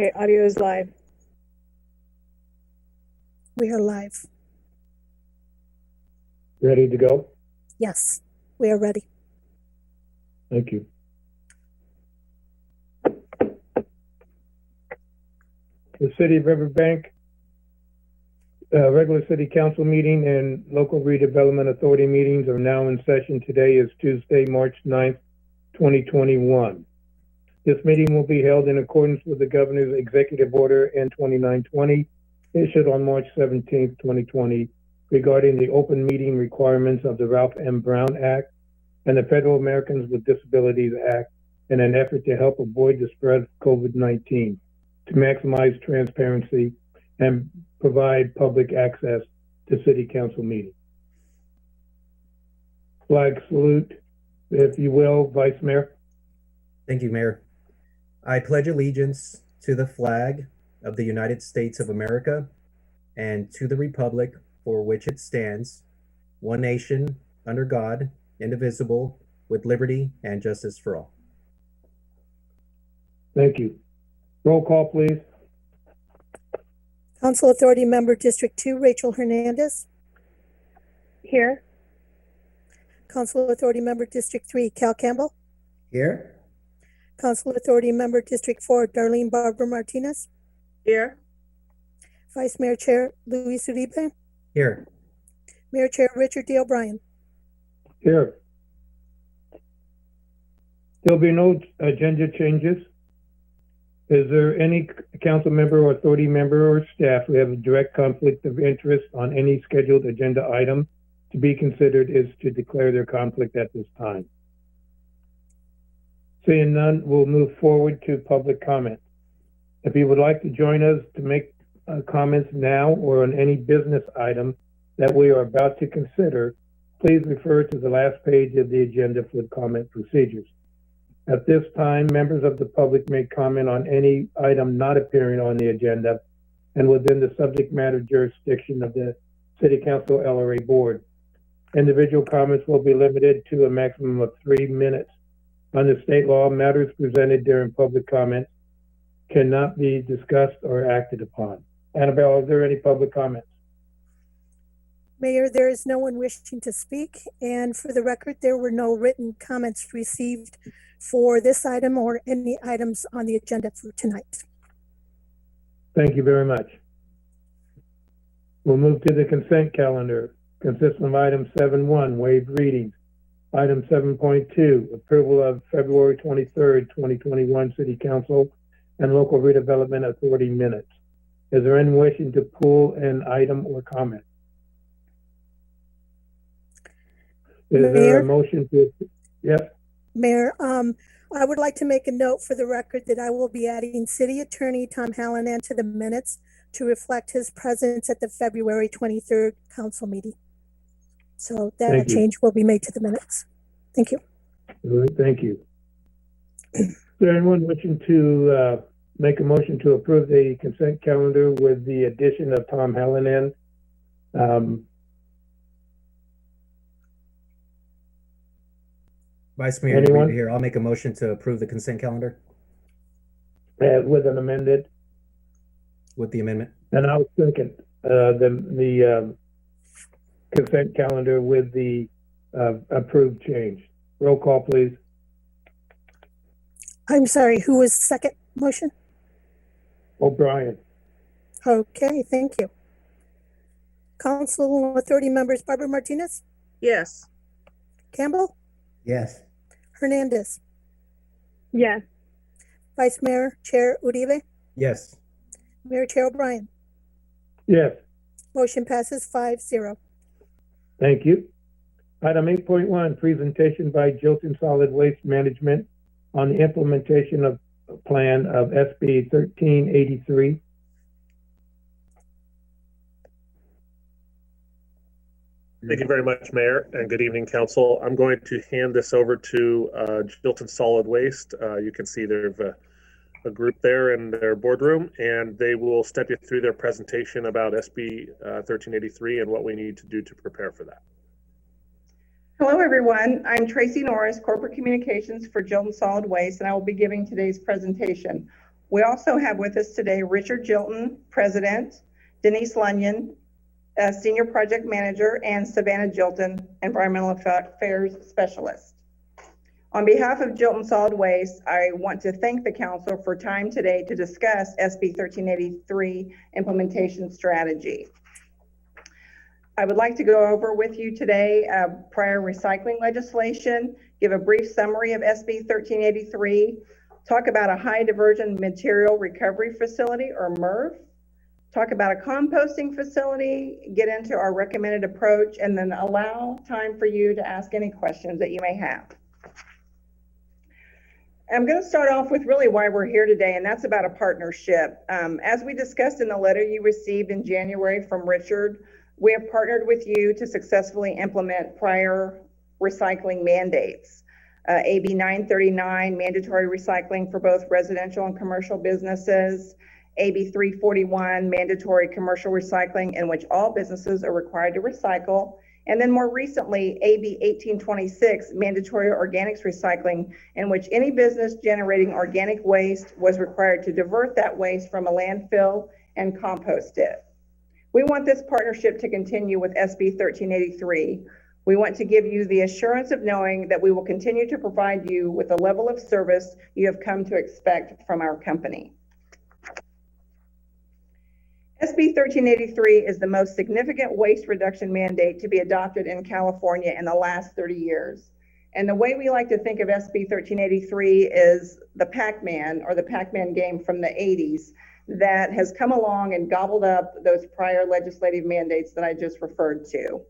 Okay, audio is live. We are live. Ready to go? Yes, we are ready. Thank you. The City of Riverbank regular City Council meeting and Local Redevelopment Authority meetings are now in session. Today is Tuesday, March 9th, 2021. This meeting will be held in accordance with the Governor's Executive Order N2920 issued on March 17th, 2020 regarding the open meeting requirements of the Ralph M. Brown Act and the Federal Americans with Disabilities Act in an effort to help avoid the spread of COVID-19, to maximize transparency and provide public access to City Council meetings. Flag salute, if you will, Vice Mayor. Thank you, Mayor. I pledge allegiance to the flag of the United States of America and to the republic for which it stands, one nation, under God, indivisible, with liberty and justice for all. Thank you. Roll call, please. Council Authority Member District 2, Rachel Hernandez. Here. Council Authority Member District 3, Cal Campbell. Here. Council Authority Member District 4, Darlene Barbara Martinez. Here. Vice Mayor Chair Luis Uribe. Here. Mayor Chair Richard D. O'Brien. Here. There'll be no agenda changes. Is there any council member or authority member or staff who have a direct conflict of interest on any scheduled agenda item? To be considered is to declare their conflict at this time. Seeing none, we'll move forward to public comment. If you would like to join us to make comments now or on any business item that we are about to consider, please refer to the last page of the agenda for comment procedures. At this time, members of the public may comment on any item not appearing on the agenda and within the subject matter jurisdiction of the City Council LRA Board. Individual comments will be limited to a maximum of 3 minutes. Under state law, matters presented during public comment cannot be discussed or acted upon. Annabelle, are there any public comments? Mayor, there is no one wishing to speak, and for the record, there were no written comments received for this item or any items on the agenda for tonight. Thank you very much. We'll move to the consent calendar, consisting of item 7.1, waived readings. Item 7.2, approval of February 23rd, 2021 City Council and Local Redevelopment Authority minutes. Is there anyone wishing to pull an item or comment? Is Mayor? there a motion to, yes? Mayor, I would like to make a note for the record that I will be adding City Attorney Tom Hallinan to the minutes to reflect his presence at the February 23rd council meeting. So that change will be made to the minutes. Thank you. All right, thank you. Is there anyone wishing to make a motion to approve the consent calendar with the addition of Tom Hallinan? Vice Mayor, anyone here? I'll make a motion to approve the consent calendar. With an amended? With the amendment. And I'll second the consent calendar with the approved change. Roll call, please. I'm sorry, who was second motion? O'Brien. Okay, thank you. Council Authority members Barbara Martinez? Yes. Campbell? Yes. Hernandez? Yes. Vice Mayor Chair Uribe? Yes. Mayor Chair O'Brien? Yes. Motion passes 5-0. Thank you. Item 8.1, presentation by Gilton Solid Waste Management on the implementation of a plan of SB 1383. Thank you very much, Mayor, and good evening, Council. I'm going to hand this over to Gilton Solid Waste. You can see there's a group there in their boardroom, and they will step you through their presentation about SB 1383 and what we need to do to prepare for that. Hello, everyone. I'm Tracy Norris, Corporate Communications for Gilton Solid Waste, and I will be giving today's presentation. We also have with us today Richard Gilton, President, Denise Lunyon, Senior Project Manager, and Savannah Gilton, Environmental Affairs Specialist. On behalf of Gilton Solid Waste, I want to thank the Council for time today to discuss SB 1383 implementation strategy. I would like to go over with you today prior recycling legislation, give a brief summary of SB 1383, talk about a high diversion material recovery facility or MRF, talk about a composting facility, get into our recommended approach, and then allow time for you to ask any questions that you may have. I'm going to start off with really why we're here today, and that's about a partnership. As we discussed in the letter you received in January from Richard, we have partnered with you to successfully implement prior recycling mandates. AB 939, mandatory recycling for both residential and commercial businesses. AB 341, mandatory commercial recycling in which all businesses are required to recycle. And then more recently, AB 1826, mandatory organics recycling, in which any business generating organic waste was required to divert that waste from a landfill and compost it. We want this partnership to continue with SB 1383. We want to give you the assurance of knowing that we will continue to provide you with the level of service you have come to expect from our company. SB 1383 is the most significant waste reduction mandate to be adopted in California in the last 30 years. And the way we like to think of SB 1383 is the Pac-Man or the Pac-Man game from the 80s that has come along and gobbled up those prior legislative mandates that I just referred to.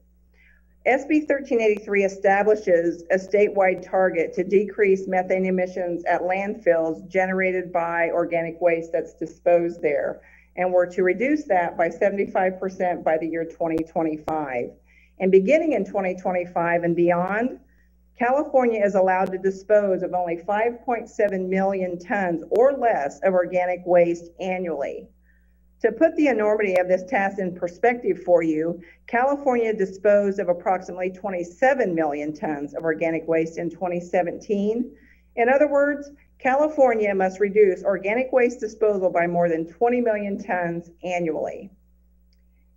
SB 1383 establishes a statewide target to decrease methane emissions at landfills generated by organic waste that's disposed there. And we're to reduce that by 75% by the year 2025. And beginning in 2025 and beyond, California is allowed to dispose of only 5.7 million tons or less of organic waste annually. To put the enormity of this task in perspective for you, California disposed of approximately 27 million tons of organic waste in 2017. In other words, California must reduce organic waste disposal by more than 20 million tons annually.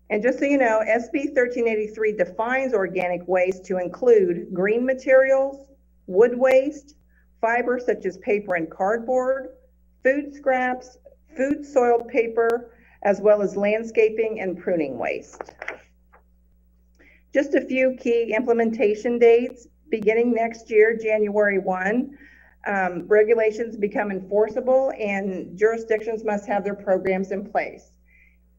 And just so you know, SB 1383 defines organic waste to include green materials, wood waste, fibers such as paper and cardboard, food scraps, food soiled paper, as well as landscaping and pruning waste. Just a few key implementation dates. Beginning next year, January 1, regulations become enforceable and jurisdictions must have their programs in place.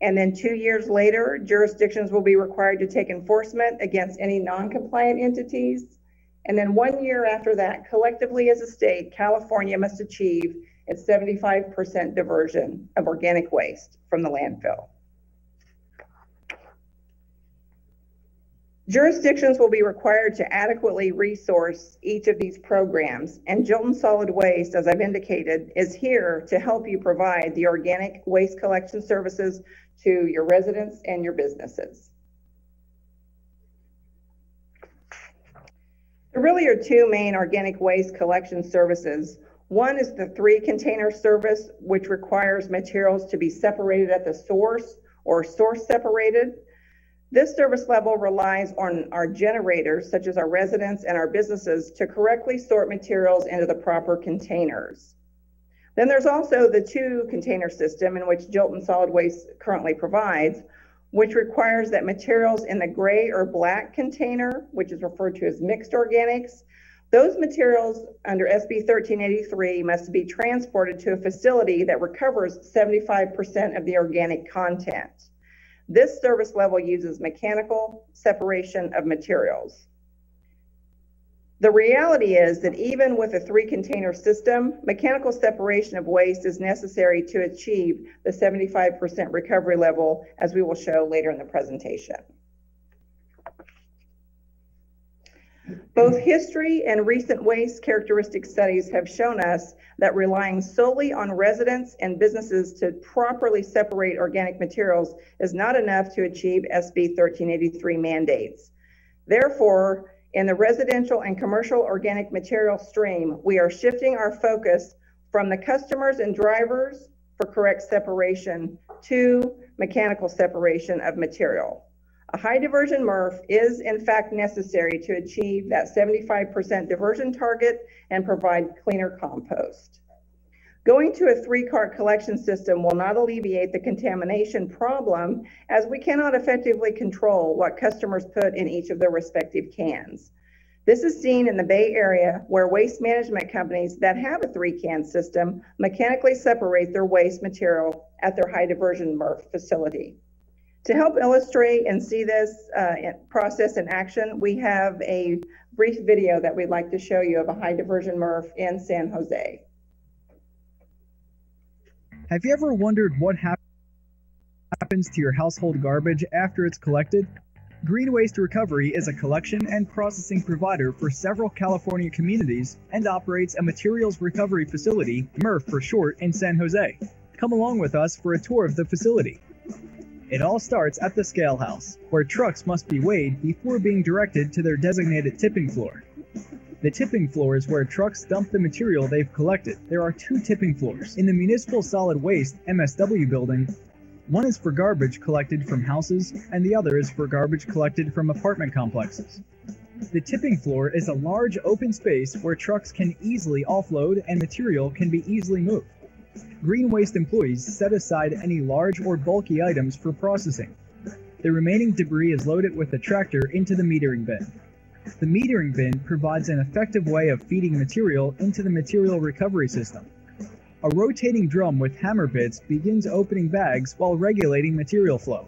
And then 2 years later, jurisdictions will be required to take enforcement against any non-compliant entities. And then 1 year after that, collectively as a state, California must achieve its 75% diversion of organic waste from the landfill. Jurisdictions will be required to adequately resource each of these programs, and Gilton Solid Waste, as I've indicated, is here to help you provide the organic waste collection services to your residents and your businesses. There really are two main organic waste collection services. One is the 3-container service, which requires materials to be separated at the source or source separated. This service level relies on our generators, such as our residents and our businesses, to correctly sort materials into the proper containers. Then there's also the 2-container system in which Gilton Solid Waste currently provides, which requires that materials in the gray or black container, which is referred to as mixed organics, those materials under SB 1383 must be transported to a facility that recovers 75% of the organic content. This service level uses mechanical separation of materials. The reality is that even with a 3-container system, mechanical separation of waste is necessary to achieve the 75% recovery level, as we will show later in the presentation. Both history and recent waste characteristic studies have shown us that relying solely on residents and businesses to properly separate organic materials is not enough to achieve SB 1383 mandates. Therefore, in the residential and commercial organic material stream, we are shifting our focus from the customers and drivers for correct separation to mechanical separation of material. A high diversion MRF is in fact necessary to achieve that 75% diversion target and provide cleaner compost. Going to a 3-cart collection system will not alleviate the contamination problem, as we cannot effectively control what customers put in each of their respective cans. This is seen in the Bay Area, where waste management companies that have a 3-can system mechanically separate their waste material at their high diversion MRF facility. To help illustrate and see this process in action, we have a brief video that we'd like to show you of a high diversion MRF in San Jose. Have you ever wondered what happens to your household garbage after it's collected? Green Waste Recovery is a collection and processing provider for several California communities and operates a materials recovery facility, MRF for short, in San Jose. Come along with us for a tour of the facility. It all starts at the scale house, where trucks must be weighed before being directed to their designated tipping floor. The tipping floor is where trucks dump the material they've collected. There are 2 tipping floors. In the Municipal Solid Waste MSW building, one is for garbage collected from houses, and the other is for garbage collected from apartment complexes. The tipping floor is a large open space where trucks can easily offload and material can be easily moved. Green Waste employees set aside any large or bulky items for processing. The remaining debris is loaded with a tractor into the metering bin. The metering bin provides an effective way of feeding material into the material recovery system. A rotating drum with hammer bits begins opening bags while regulating material flow.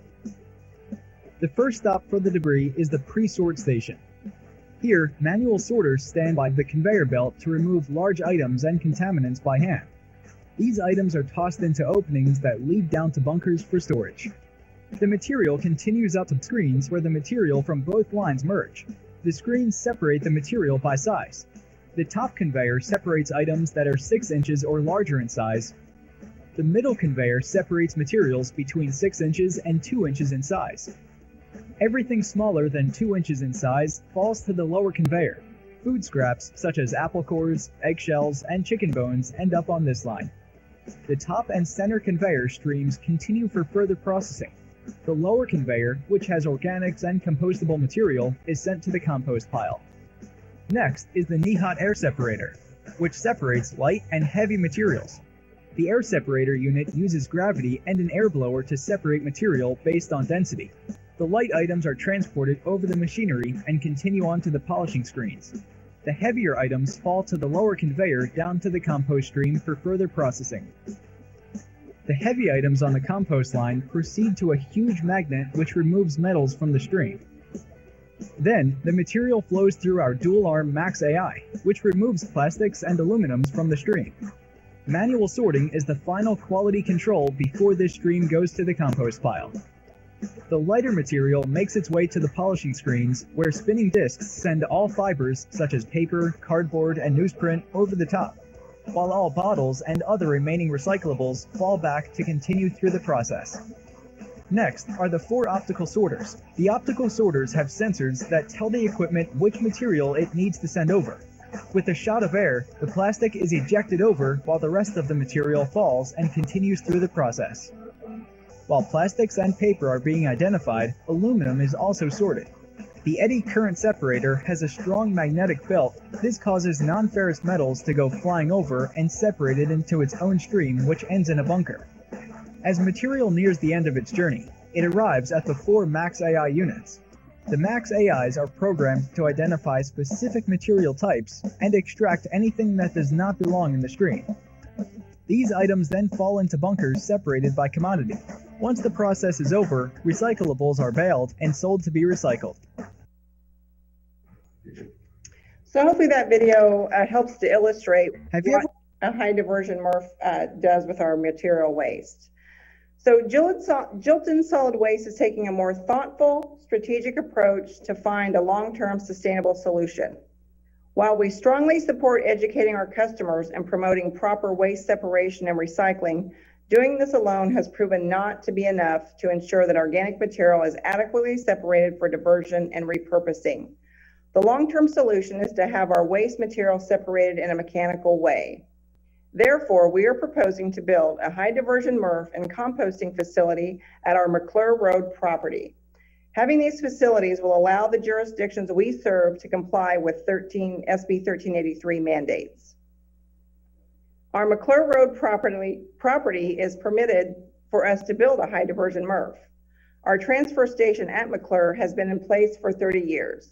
The first stop for the debris is the pre-sort station. Here, manual sorters stand by the conveyor belt to remove large items and contaminants by hand. These items are tossed into openings that lead down to bunkers for storage. The material continues up to screens where the material from both lines merge. The screens separate the material by size. The top conveyor separates items that are 6 inches or larger in size. The middle conveyor separates materials between 6 inches and 2 inches in size. Everything smaller than 2 inches in size falls to the lower conveyor. Food scraps such as apple cores, eggshells, and chicken bones end up on this line. The top and center conveyor streams continue for further processing. The lower conveyor, which has organics and compostable material, is sent to the compost pile. Next is the knee-hot air separator, which separates light and heavy materials. The air separator unit uses gravity and an air blower to separate material based on density. The light items are transported over the machinery and continue on to the polishing screens. The heavier items fall to the lower conveyor down to the compost stream for further processing. The heavy items on the compost line proceed to a huge magnet which removes metals from the stream. Then, the material flows through our dual-arm Max AI, which removes plastics and aluminums from the stream. Manual sorting is the final quality control before this stream goes to the compost pile. The lighter material makes its way to the polishing screens, where spinning discs send all fibers, such as paper, cardboard, and newsprint, over the top, while all bottles and other remaining recyclables fall back to continue through the process. Next are the 4 optical sorters. The optical sorters have sensors that tell the equipment which material it needs to send over. With a shot of air, the plastic is ejected over while the rest of the material falls and continues through the process. While plastics and paper are being identified, aluminum is also sorted. The eddy current separator has a strong magnetic belt. This causes non-ferrous metals to go flying over and separate it into its own stream, which ends in a bunker. As material nears the end of its journey, it arrives at the 4 Max AI units. The Max AIs are programmed to identify specific material types and extract anything that does not belong in the stream. These items then fall into bunkers separated by commodity. Once the process is over, recyclables are baled and sold to be recycled. So hopefully that video helps to illustrate Have you what a high diversion MRF does with our material waste. So Gilton Solid Waste is taking a more thoughtful, strategic approach to find a long-term sustainable solution. While we strongly support educating our customers and promoting proper waste separation and recycling, doing this alone has proven not to be enough to ensure that organic material is adequately separated for diversion and repurposing. The long-term solution is to have our waste material separated in a mechanical way. Therefore, we are proposing to build a high diversion MRF and composting facility at our McClure Road property. Having these facilities will allow the jurisdictions we serve to comply with SB 1383 mandates. Our McClure Road property is permitted for us to build a high diversion MRF. Our transfer station at McClure has been in place for 30 years.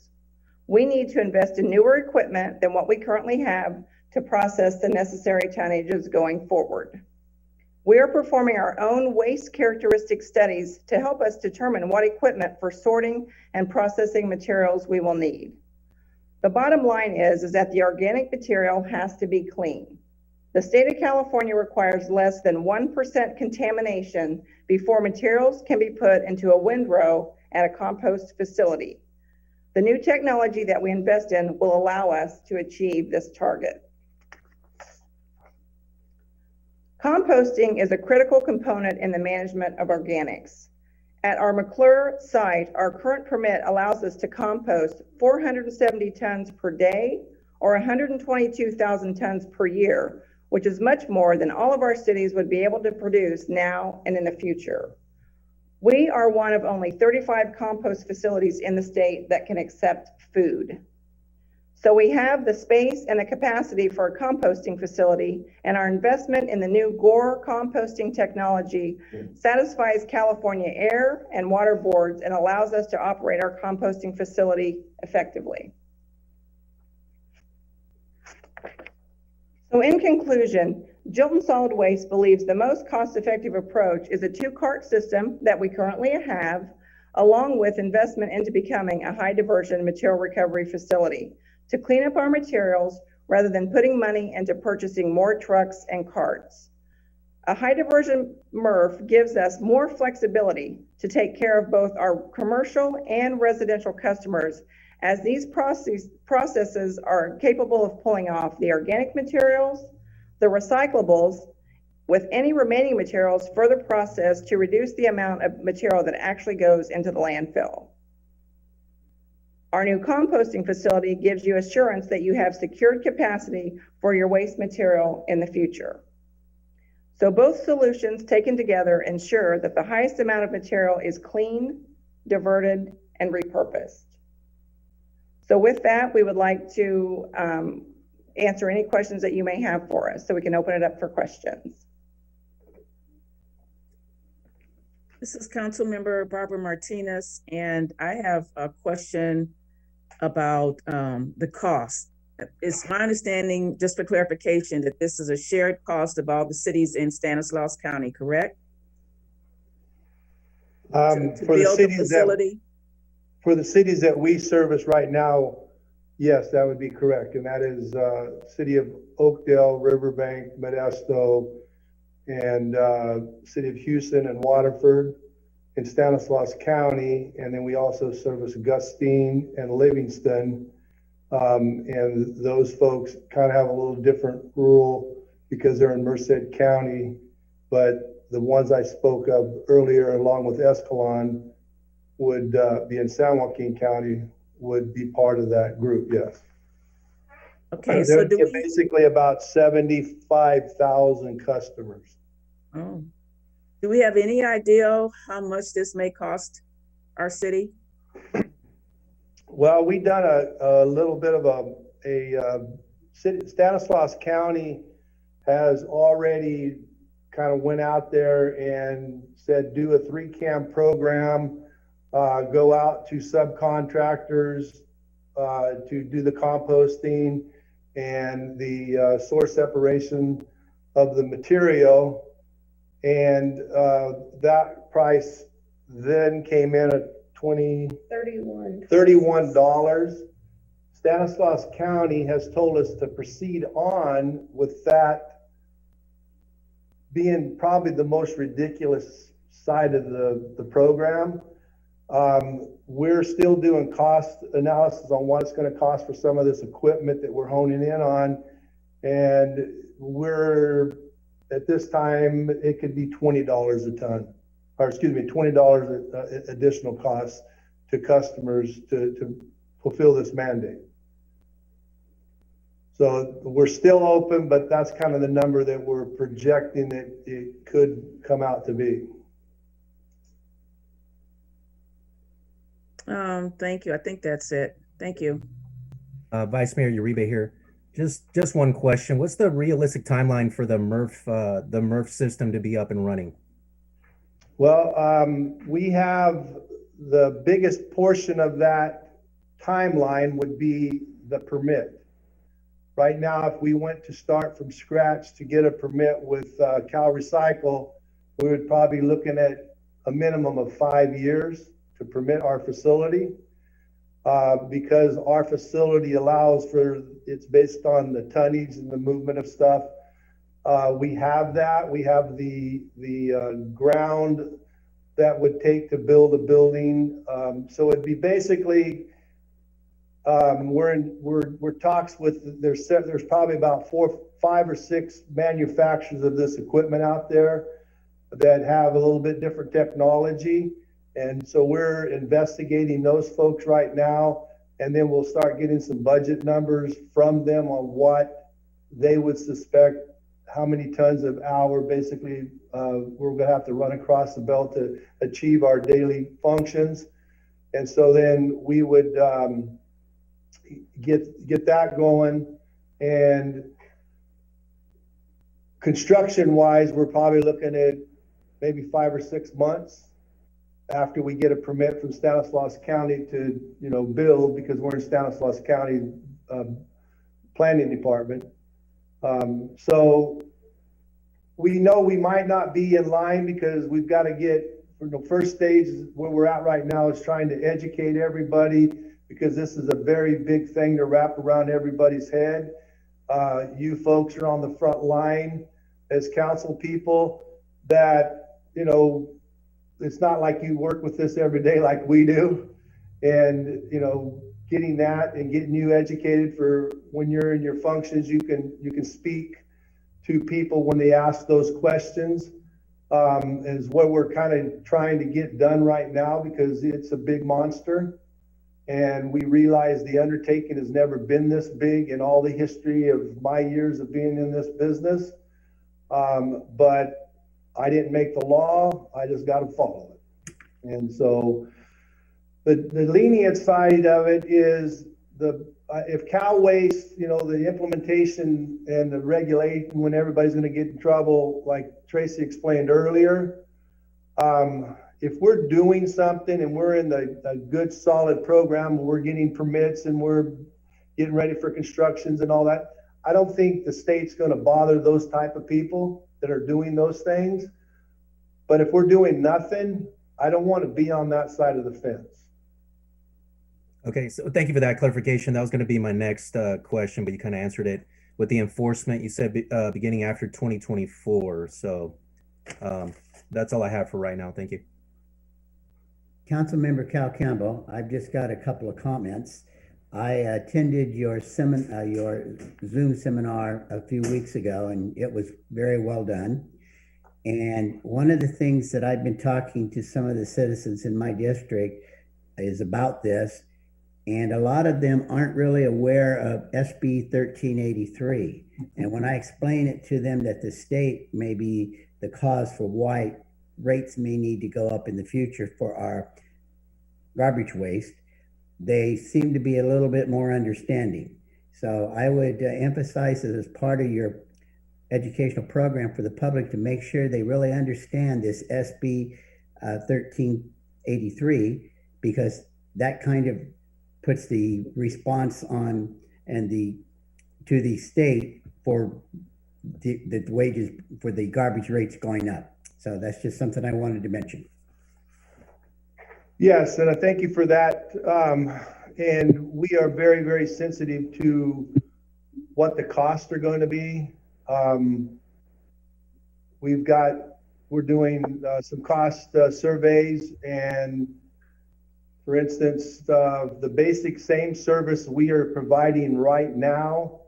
We need to invest in newer equipment than what we currently have to process the necessary tonnages going forward. We are performing our own waste characteristic studies to help us determine what equipment for sorting and processing materials we will need. The bottom line is that the organic material has to be clean. The state of California requires less than 1% contamination before materials can be put into a windrow at a compost facility. The new technology that we invest in will allow us to achieve this target. Composting is a critical component in the management of organics. At our McClure site, our current permit allows us to compost 470 tons per day or 122,000 tons per year, which is much more than all of our cities would be able to produce now and in the future. We are one of only 35 compost facilities in the state that can accept food. So we have the space and the capacity for a composting facility, and our investment in the new GORE composting technology satisfies California air and water boards and allows us to operate our composting facility effectively. So in conclusion, Gilton Solid Waste believes the most cost-effective approach is a two-cart system that we currently have, along with investment into becoming a high diversion material recovery facility to clean up our materials rather than putting money into purchasing more trucks and carts. A high diversion MRF gives us more flexibility to take care of both our commercial and residential customers, as these processes are capable of pulling off the organic materials, the recyclables, with any remaining materials further processed to reduce the amount of material that actually goes into the landfill. Our new composting facility gives you assurance that you have secured capacity for your waste material in the future. So both solutions taken together ensure that the highest amount of material is clean, diverted, and repurposed. So with that, we would like to answer any questions that you may have for us, so we can open it up for questions. This is Councilmember Barbara Martinez, and I have a question about the cost. It's my understanding, just for clarification, that this is a shared cost of all the cities in Stanislaus County, correct? For the cities that we service right now, yes, that would be correct. And that is City of Oakdale, Riverbank, Modesto, and City of Houston and Waterford in Stanislaus County. And then we also service Gustine and Livingston. And those folks kind of have a little different rule because they're in Merced County. But the ones I spoke of earlier, along with Escalon, would be in San Joaquin County, would be part of that group, yes. Okay, so do we basically about 75,000 customers. Oh, do we have any idea how much this may cost our city? Well, we've done a little bit of a city. Stanislaus County has already kind of went out there and said, do a 3-cam program. Go out to subcontractors to do the composting and the source separation of the material. And that price then came in at $31. Stanislaus County has told us to proceed on with that being probably the most ridiculous side of the program. We're still doing cost analysis on what it's going to cost for some of this equipment that we're honing in on. And we're, at this time, it could be $20 a ton, or excuse me, $20 additional costs to customers to fulfill this mandate. So we're still open, but that's kind of the number that we're projecting that it could come out to be. Thank you. I think that's it. Thank you. Vice Mayor Uribe here. Just one question. What's the realistic timeline for the MRF system to be up and running? Well, we have the biggest portion of that timeline would be the permit. Right now, if we went to start from scratch to get a permit with Cal Recycle, we would probably be looking at a minimum of 5 years to permit our facility. Because our facility allows for, it's based on the tonnage and the movement of stuff. We have that. We have the ground that would take to build a building. So it'd be basically, we're talks with, there's probably about 5 or 6 manufacturers of this equipment out there that have a little bit different technology. And so we're investigating those folks right now, and then we'll start getting some budget numbers from them on what they would suspect, how many tons of hour basically we're gonna have to run across the belt to achieve our daily functions. And so then we would get that going. And construction wise, we're probably looking at maybe 5 or 6 months after we get a permit from Stanislaus County to, build, because we're in Stanislaus County planning department. So we know we might not be in line because we've got to get, the first stage where we're at right now is trying to educate everybody, because this is a very big thing to wrap around everybody's head. You folks are on the front line as council people that, it's not like you work with this every day like we do. And, getting that and getting you educated for when you're in your functions, you can speak to people when they ask those questions, is what we're kind of trying to get done right now, because it's a big monster. And we realize the undertaking has never been this big in all the history of my years of being in this business. But I didn't make the law, I just got to follow it. And so the lenient side of it is if Cal Waste, the implementation and the regulation, when everybody's going to get in trouble, like Tracy explained earlier, if we're doing something and we're in a good solid program, we're getting permits and we're getting ready for constructions and all that, I don't think the state's going to bother those type of people that are doing those things. But if we're doing nothing, I don't want to be on that side of the fence. Okay, so thank you for that clarification. That was going to be my next question, but you kind of answered it with the enforcement. You said beginning after 2024. So that's all I have for right now. Thank you. Councilmember Cal Campbell, I've just got a couple of comments. I attended your Zoom seminar a few weeks ago, and it was very well done. And one of the things that I've been talking to some of the citizens in my district is about this, and a lot of them aren't really aware of SB 1383. And when I explain it to them that the state may be the cause for why rates may need to go up in the future for our garbage waste, they seem to be a little bit more understanding. So I would emphasize it as part of your educational program for the public to make sure they really understand this SB 1383, because that kind of puts the response on and to the state for the wages for the garbage rates going up. So that's just something I wanted to mention. Yes, and I thank you for that. And we are very, very sensitive to what the costs are going to be. We're doing some cost surveys, and for instance, the basic same service we are providing right now,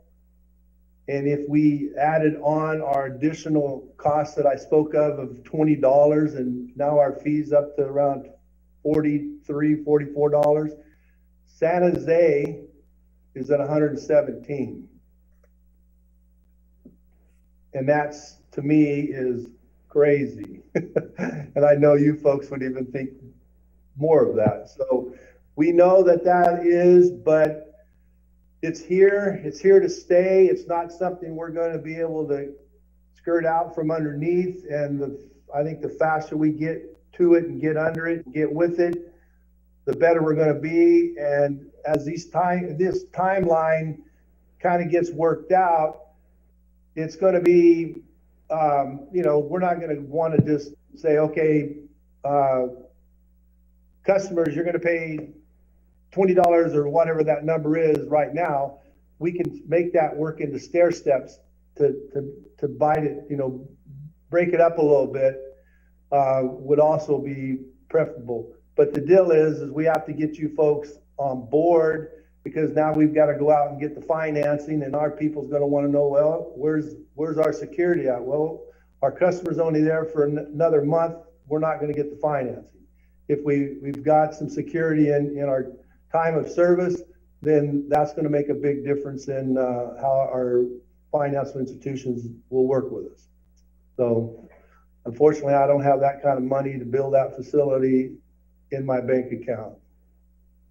and if we added on our additional costs that I spoke of $20, and now our fees up to around $43, $44. San Jose is at $117. And that's, to me, is crazy. And I know you folks would even think more of that. So we know that that is, but it's here to stay. It's not something we're going to be able to skirt out from underneath. And I think the faster we get to it and get under it and get with it, the better we're going to be. And as this timeline kind of gets worked out, it's going to be, we're not going to want to just say, okay, customers, you're going to pay $20 or whatever that number is right now. We can make that work into stair steps to bite it, break it up a little bit, would also be preferable. But the deal is we have to get you folks on board, because now we've got to go out and get the financing, and our people's going to want to know, well, where's our security at? Well, our customer's only there for another month. We're not going to get the financing. If we've got some security in our time of service, then that's going to make a big difference in how our financial institutions will work with us. So unfortunately, I don't have that kind of money to build that facility in my bank account.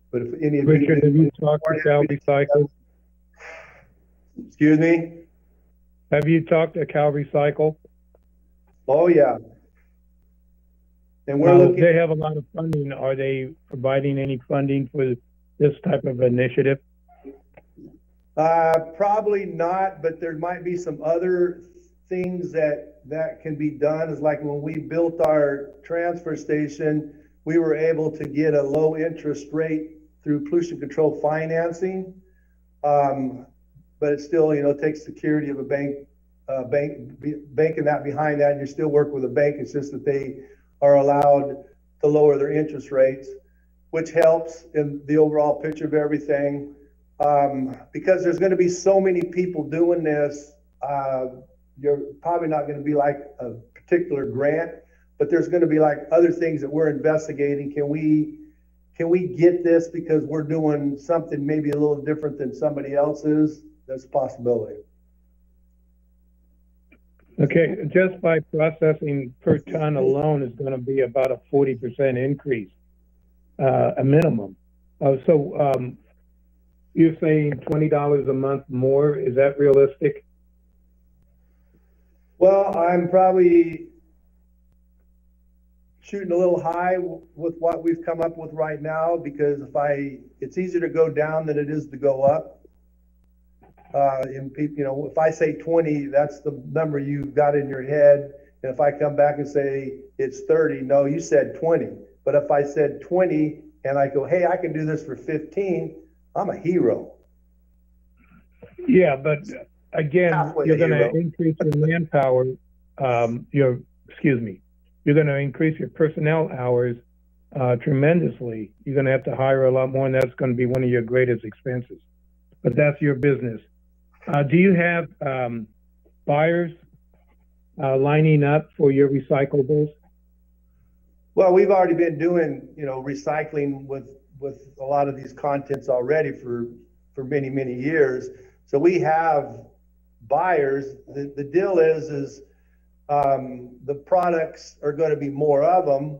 But if any of Richard, have you talked to Cal Recycle? Excuse me? Have you talked to Cal Recycle? Oh, yeah. And we're looking. They have a lot of funding. Are they providing any funding for this type of initiative? Probably not, but there might be some other things that can be done. Is like when we built our transfer station, we were able to get a low interest rate through pollution control financing. But it still, takes security of a banking that behind that, and you still work with a bank. It's just that they are allowed to lower their interest rates, which helps in the overall picture of everything. Because there's going to be so many people doing this, you're probably not going to be like a particular grant, but there's going to be like other things that we're investigating. Can we get this because we're doing something maybe a little different than somebody else is? That's a possibility. Okay, just by processing per ton alone is going to be about a 40% increase, a minimum. So you're saying $20 a month more? Is that realistic? Well, I'm probably shooting a little high with what we've come up with right now, because it's easier to go down than it is to go up. If I say 20, that's the number you've got in your head. And if I come back and say it's 30, no, you said 20. But if I said 20 and I go, hey, I can do this for 15, I'm a hero. Yeah, but again, you're going to increase your manpower. You're going to increase your personnel hours tremendously. You're going to have to hire a lot more, and that's going to be one of your greatest expenses. But that's your business. Do you have buyers lining up for your recyclables? Well, we've already been doing, recycling with a lot of these contents already for many, many years. So we have buyers. The deal is the products are going to be more of them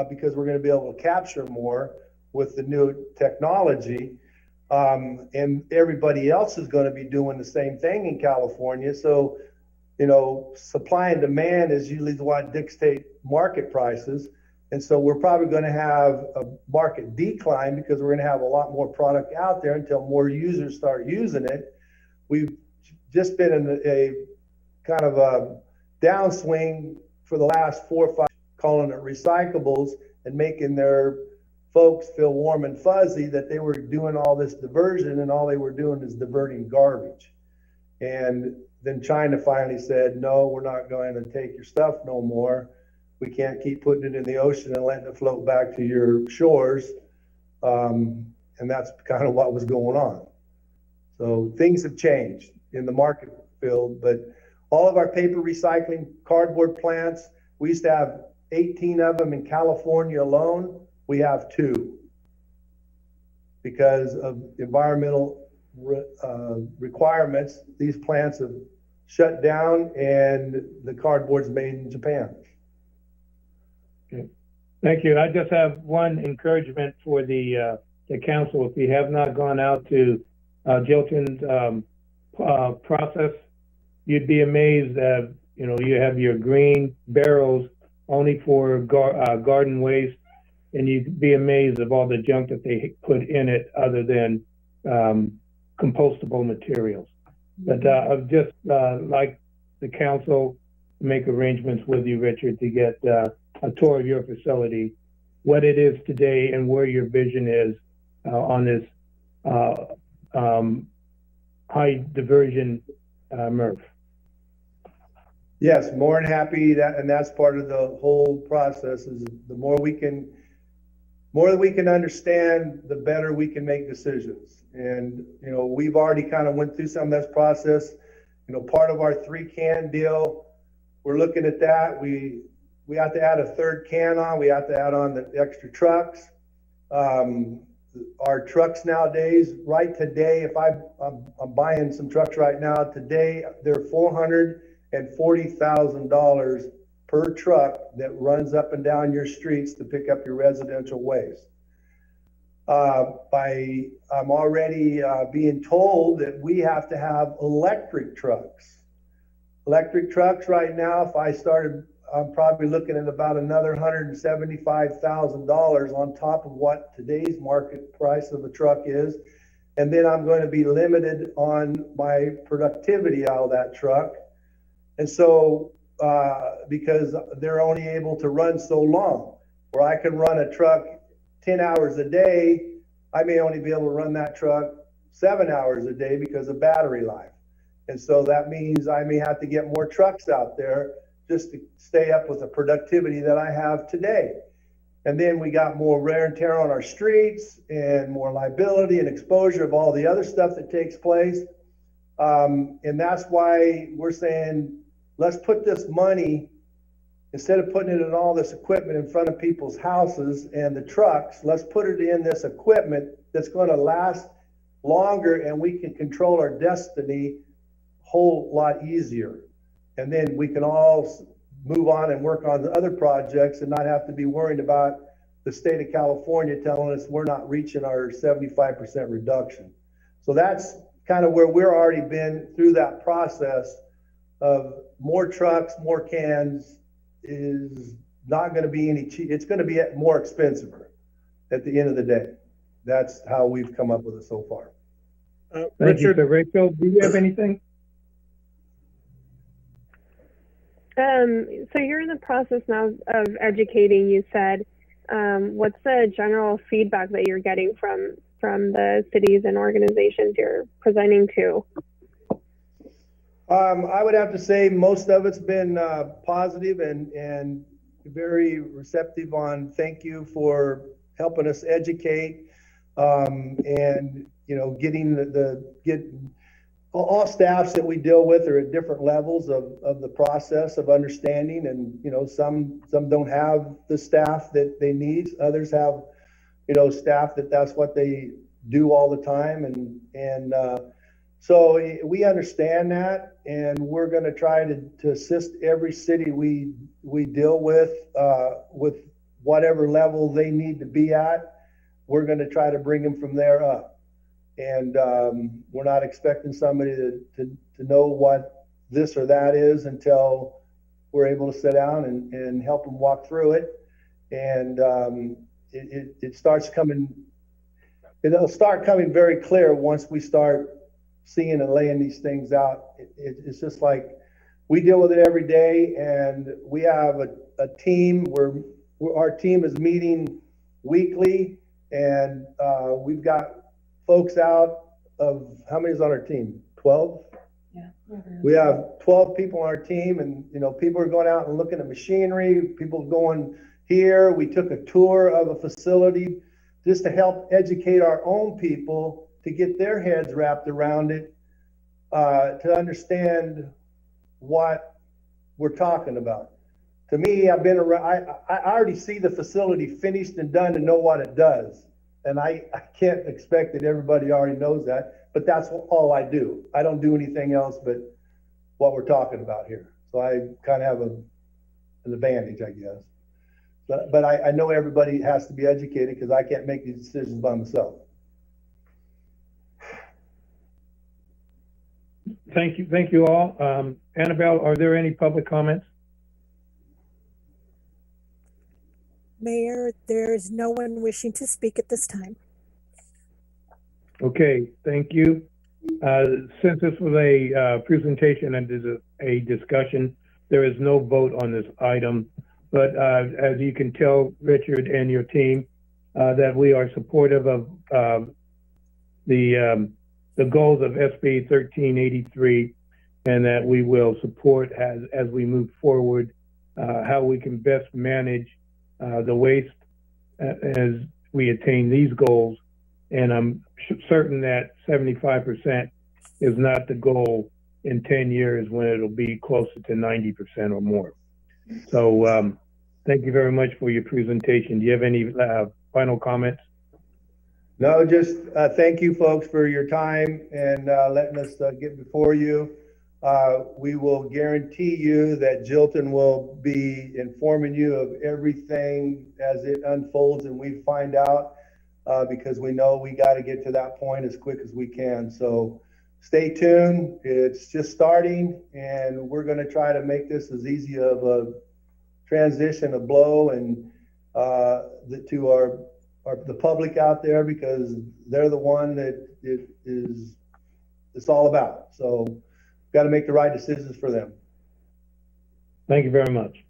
because we're going to be able to capture more with the new technology. And everybody else is going to be doing the same thing in California. So, supply and demand is usually what dictate market prices. And so we're probably going to have a market decline because we're going to have a lot more product out there until more users start using it. We've just been in a kind of a downswing for the last 4 or 5, calling it recyclables and making their folks feel warm and fuzzy that they were doing all this diversion, and all they were doing is diverting garbage. And then China finally said, no, we're not going to take your stuff no more. We can't keep putting it in the ocean and letting it float back to your shores. And that's kind of what was going on. So things have changed in the market field, but all of our paper recycling, cardboard plants, we used to have 18 of them in California alone. We have 2 because of environmental requirements. These plants have shut down, and the cardboard's made in Japan. Okay. Thank you. I just have one encouragement for the council. If you have not gone out to Gilton's process, you'd be amazed that, you know, you have your green barrels only for garden waste, and you'd be amazed of all the junk that they put in it other than compostable materials. But I'd just like the council to make arrangements with you, Richard, to get a tour of your facility, what it is today and where your vision is on this high diversion MRF. Yes, more than happy that, and that's part of the whole process. Is the more that we can understand, the better we can make decisions. And you know, we've already kind of went through some of this process. You know, part of our 3-can deal, we're looking at that. We have to add a 3rd can on. We have to add on the extra trucks. Our trucks nowadays, right today, if I'm buying some trucks right now today, they're $440,000 per truck that runs up and down your streets to pick up your residential waste. I'm already being told that we have to have electric trucks. Electric trucks right now, if I started, I'm probably looking at about another $175,000 on top of what today's market price of a truck is. And then I'm going to be limited on my productivity out of that truck. And so, because they're only able to run so long, where I can run a truck 10 hours a day, I may only be able to run that truck 7 hours a day because of battery life. And so that means I may have to get more trucks out there just to stay up with the productivity that I have today. And then we got more wear and tear on our streets and more liability and exposure of all the other stuff that takes place. And that's why we're saying, let's put this money, instead of putting it in all this equipment in front of people's houses and the trucks, let's put it in this equipment that's going to last longer, and we can control our destiny a whole lot easier. And then we can all move on and work on the other projects and not have to be worried about the state of California telling us we're not reaching our 75% reduction. So that's kind of where we're already been through that process of more trucks, more cans is not going to be any cheap. It's going to be more expensive at the end of the day. That's how we've come up with it so far. Thank you. So Rachel, do you have anything? So you're in the process now of educating, you said. What's the general feedback that you're getting from the cities and organizations you're presenting to? I would have to say most of it's been positive and very receptive on thank you for helping us educate, and you know, getting all staffs that we deal with are at different levels of the process of understanding, and you know, some don't have the staff that they need, others have, you know, staff that's what they do all the time, and so we understand that, and we're going to try to assist every city we deal with whatever level they need to be at. We're going to try to bring them from there up. And we're not expecting somebody to know what this or that is until we're able to sit down and help them walk through it. And it starts coming, it'll start coming very clear once we start seeing and laying these things out. It's just like we deal with it every day, and we have a team where our team is meeting weekly, and we've got folks out of, how many is on our team? 12? Yeah. We have 12 people on our team, and you know, people are going out and looking at machinery, people going here. We took a tour of a facility just to help educate our own people to get their heads wrapped around it, to understand what we're talking about. To me, I've been around, I already see the facility finished and done and know what it does. And I can't expect that everybody already knows that, but that's all I do. I don't do anything else but what we're talking about here. So I kind of have an advantage, I guess. But I know everybody has to be educated because I can't make these decisions by myself. Thank you all. Annabelle, are there any public comments? Mayor, there is no one wishing to speak at this time. Okay, thank you. Since this was a presentation and is a discussion, there is no vote on this item. But as you can tell, Richard and your team, that we are supportive of the goals of SB 1383, and that we will support as we move forward how we can best manage the waste as we attain these goals. And I'm certain that 75% is not the goal in 10 years when it'll be closer to 90% or more. So thank you very much for your presentation. Do you have any final comments? No, just thank you folks for your time and letting us get before you. We will guarantee you that Gilton will be informing you of everything as it unfolds and we find out, because we know we got to get to that point as quick as we can. So stay tuned. It's just starting, and we're going to try to make this as easy of a transition, a blow, and to the public out there, because they're the one that it's all about. So got to make the right decisions for them. Thank you very much.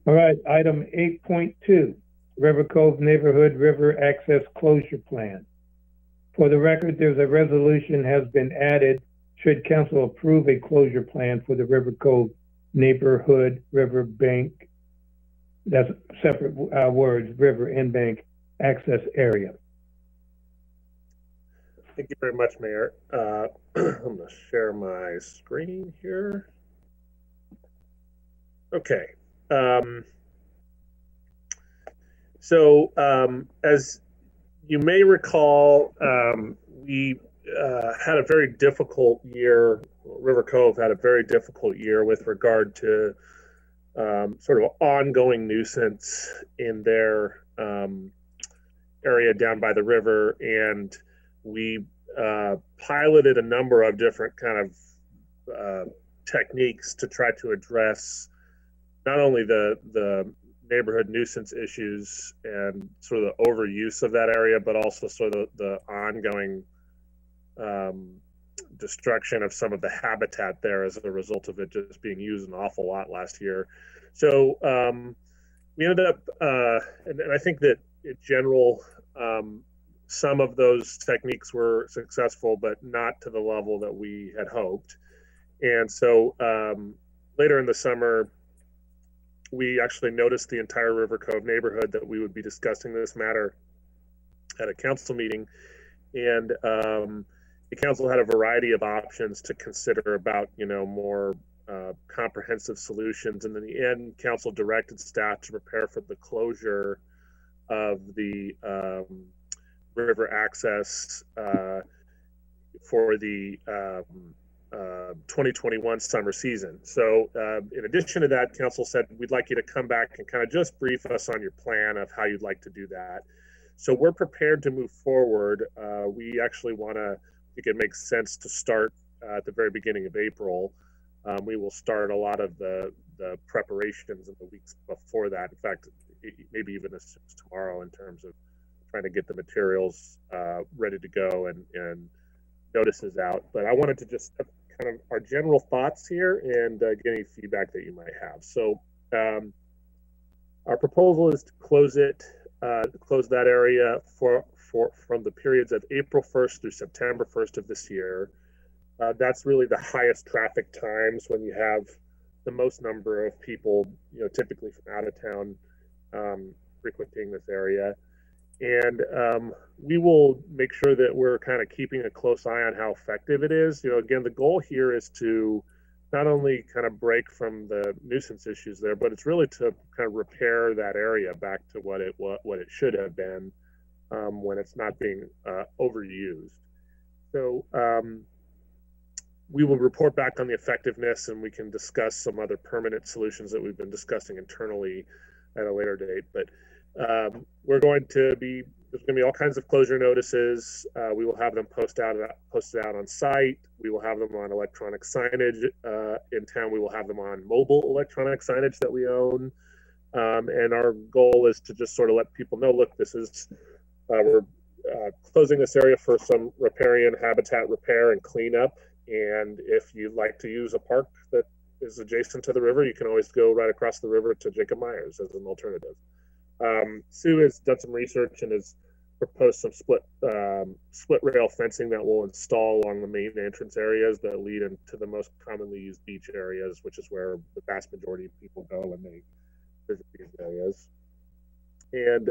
All right, item 8.2, River Cove Neighborhood River Access Closure Plan. For the record, there's a resolution has been added. Should council approve a closure plan for the River Cove Neighborhood Riverbank, that's separate words, river and bank access area. Thank you very much, Mayor. I'm going to share my screen here. Okay. As you may recall, we had a very difficult year. River Cove had a very difficult year with regard to sort of ongoing nuisance in their area down by the river, and we piloted a number of different kind of techniques to try to address not only the neighborhood nuisance issues and sort of the overuse of that area, but also sort of the ongoing destruction of some of the habitat there as a result of it just being used an awful lot last year. So we ended up, and I think that in general, some of those techniques were successful, but not to the level that we had hoped. And so later in the summer, we actually noticed the entire River Cove neighborhood that we would be discussing this matter at a council meeting. And the council had a variety of options to consider about, more comprehensive solutions. And in the end, council directed staff to prepare for the closure of the river access for the 2021 summer season. So in addition to that, council said, we'd like you to come back and kind of just brief us on your plan of how you'd like to do that. So we're prepared to move forward. We actually want to, I think it makes sense to start at the very beginning of April. We will start a lot of the preparations in the weeks before that. In fact, maybe even as soon as tomorrow, in terms of trying to get the materials ready to go and notices out. But I wanted to just have kind of our general thoughts here and get any feedback that you might have. So our proposal is to close that area from the periods of April 1st through September 1st of this year. That's really the highest traffic times when you have the most number of people, typically from out of town frequenting this area. And we will make sure that we're kind of keeping a close eye on how effective it is. Again, the goal here is to not only kind of break from the nuisance issues there, but it's really to kind of repair that area back to what it should have been when it's not being overused. So we will report back on the effectiveness, and we can discuss some other permanent solutions that we've been discussing internally at a later date. But there's going to be all kinds of closure notices. We will have them posted out on site. We will have them on electronic signage in town. We will have them on mobile electronic signage that we own. And our goal is to just sort of let people know, look, this is, we're closing this area for some riparian habitat repair and cleanup. And if you'd like to use a park that is adjacent to the river, you can always go right across the river to Jacob Myers as an alternative. Sue has done some research and has proposed some split rail fencing that we'll install along the main entrance areas that lead into the most commonly used beach areas, which is where the vast majority of people go when they visit these areas. And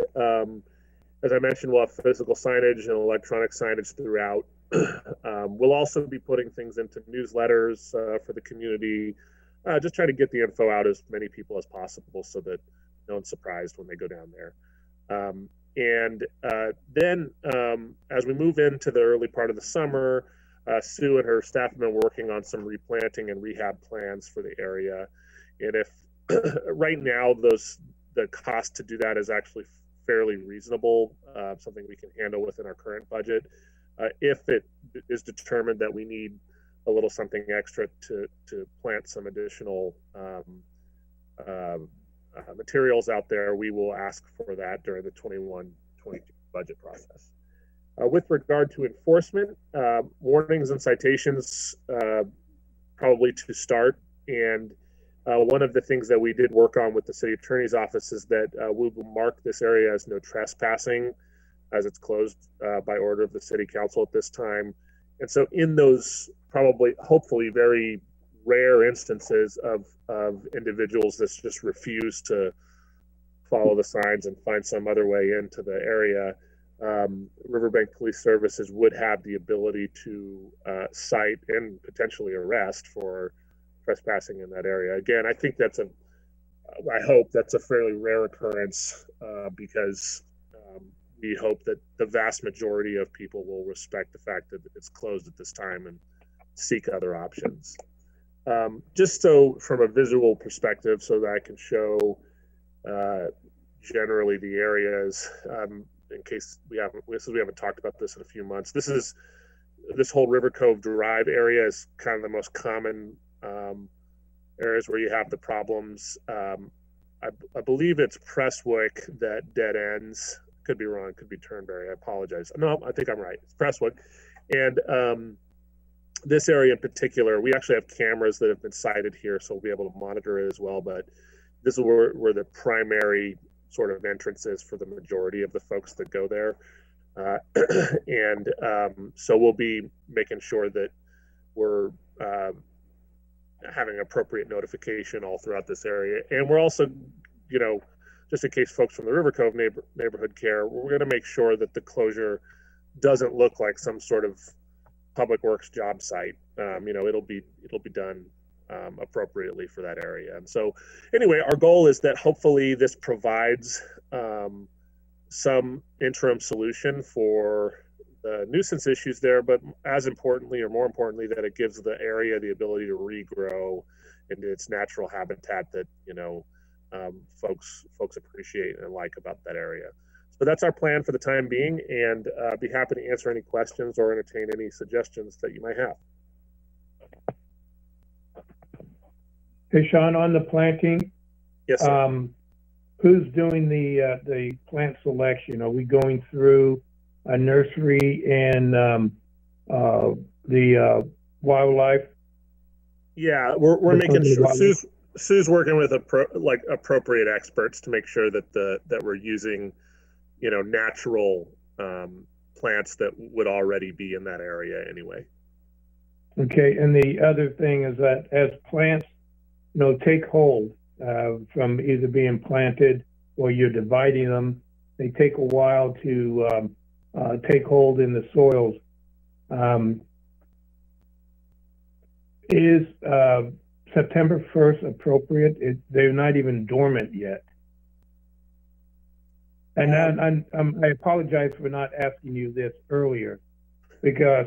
as I mentioned, we'll have physical signage and electronic signage throughout. We'll also be putting things into newsletters for the community, just try to get the info out as many people as possible so that no one's surprised when they go down there. Then as we move into the early part of the summer, Sue and her staff have been working on some replanting and rehab plans for the area. And if right now the cost to do that is actually fairly reasonable, something we can handle within our current budget. If it is determined that we need a little something extra to plant some additional materials out there, we will ask for that during the 21-22 budget process. With regard to enforcement, warnings and citations probably to start. And one of the things that we did work on with the city attorney's office is that we will mark this area as no trespassing, as it's closed by order of the city council at this time. And so in those hopefully very rare instances of individuals that just refuse to follow the signs and find some other way into the area, Riverbank Police Services would have the ability to cite and potentially arrest for trespassing in that area. Again, I think I hope that's a fairly rare occurrence because we hope that the vast majority of people will respect the fact that it's closed at this time and seek other options. Just so from a visual perspective, so that I can show generally the areas, in case we haven't talked about this in a few months. This whole River Cove Drive area is kind of the most common areas where you have the problems. I believe it's Presswick that dead ends. Could be wrong, could be Turnberry. I apologize. No, I think I'm right. It's Presswick. And this area in particular, we actually have cameras that have been sited here, so we'll be able to monitor it as well. But this is where the primary sort of entrance is for the majority of the folks that go there. So we'll be making sure that we're having appropriate notification all throughout this area. And we're also, just in case folks from the River Cove neighborhood care, we're going to make sure that the closure doesn't look like some sort of public works job site. It'll be done appropriately for that area. And so anyway, our goal is that hopefully this provides some interim solution for the nuisance issues there, but as importantly, or more importantly, that it gives the area the ability to regrow into its natural habitat that folks appreciate and like about that area. So that's our plan for the time being, and I'd be happy to answer any questions or entertain any suggestions that you might have. Hey, Sean, on the planting, yes, who's doing the plant selection? Are we going through a nursery and the wildlife? Yeah, we're making sure Sue's working with appropriate experts to make sure that we're using natural plants that would already be in that area anyway. Okay, and the other thing is that as plants take hold from either being planted or you're dividing them, they take a while to take hold in the soils. Is September 1st appropriate? They're not even dormant yet. And I apologize for not asking you this earlier, because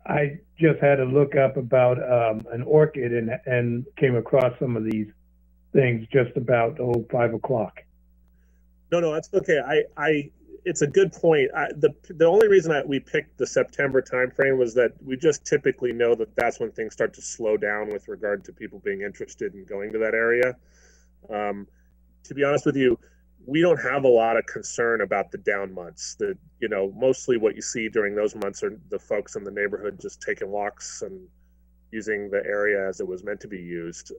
I just had to look up about an orchid and came across some of these things just about 5 o'clock. No, that's okay. It's a good point. The only reason we picked the September timeframe was that we just typically know that that's when things start to slow down with regard to people being interested in going to that area. To be honest with you, we don't have a lot of concern about the down months. Mostly what you see during those months are the folks in the neighborhood just taking walks and using the area as it was meant to be used.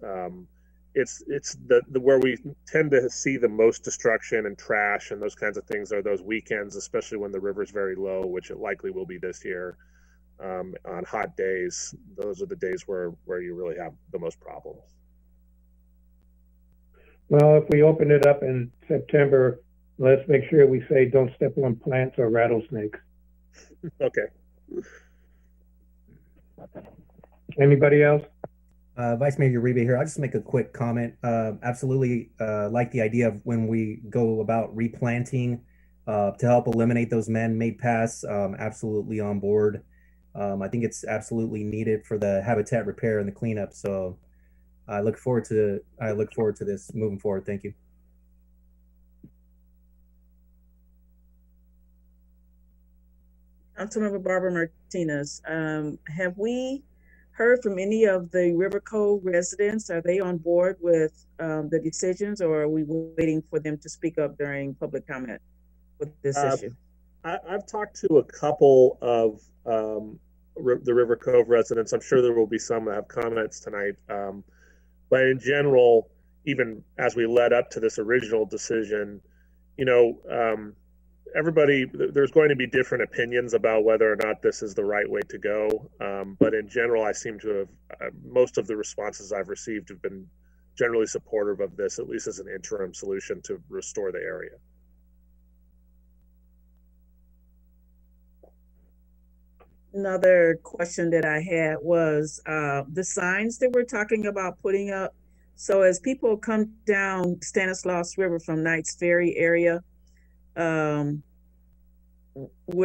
It's the where we tend to see the most destruction and trash and those kinds of things are those weekends, especially when the river's very low, which it likely will be this year. On hot days, those are the days where you really have the most problems. Well, if we open it up in September, let's make sure we say don't step on plants or rattlesnakes. Okay. Anybody else? Vice Mayor Uribe here. I'll just make a quick comment. Absolutely like the idea of when we go about replanting to help eliminate those man-made paths. Absolutely on board. I think it's absolutely needed for the habitat repair and the cleanup. So I look forward to this moving forward. Thank you. Councilmember Barbara Martinez, have we heard from any of the River Cove residents? Are they on board with the decisions, or are we waiting for them to speak up during public comment with this issue? I've talked to a couple of the River Cove residents. I'm sure there will be some that have comments tonight. But in general, even as we led up to this original decision, there's going to be different opinions about whether or not this is the right way to go. But in general, I seem to have, most of the responses I've received have been generally supportive of this, at least as an interim solution to restore the area. Another question that I had was the signs that we're talking about putting up. So as people come down Stanislaus River from Knights Ferry area, will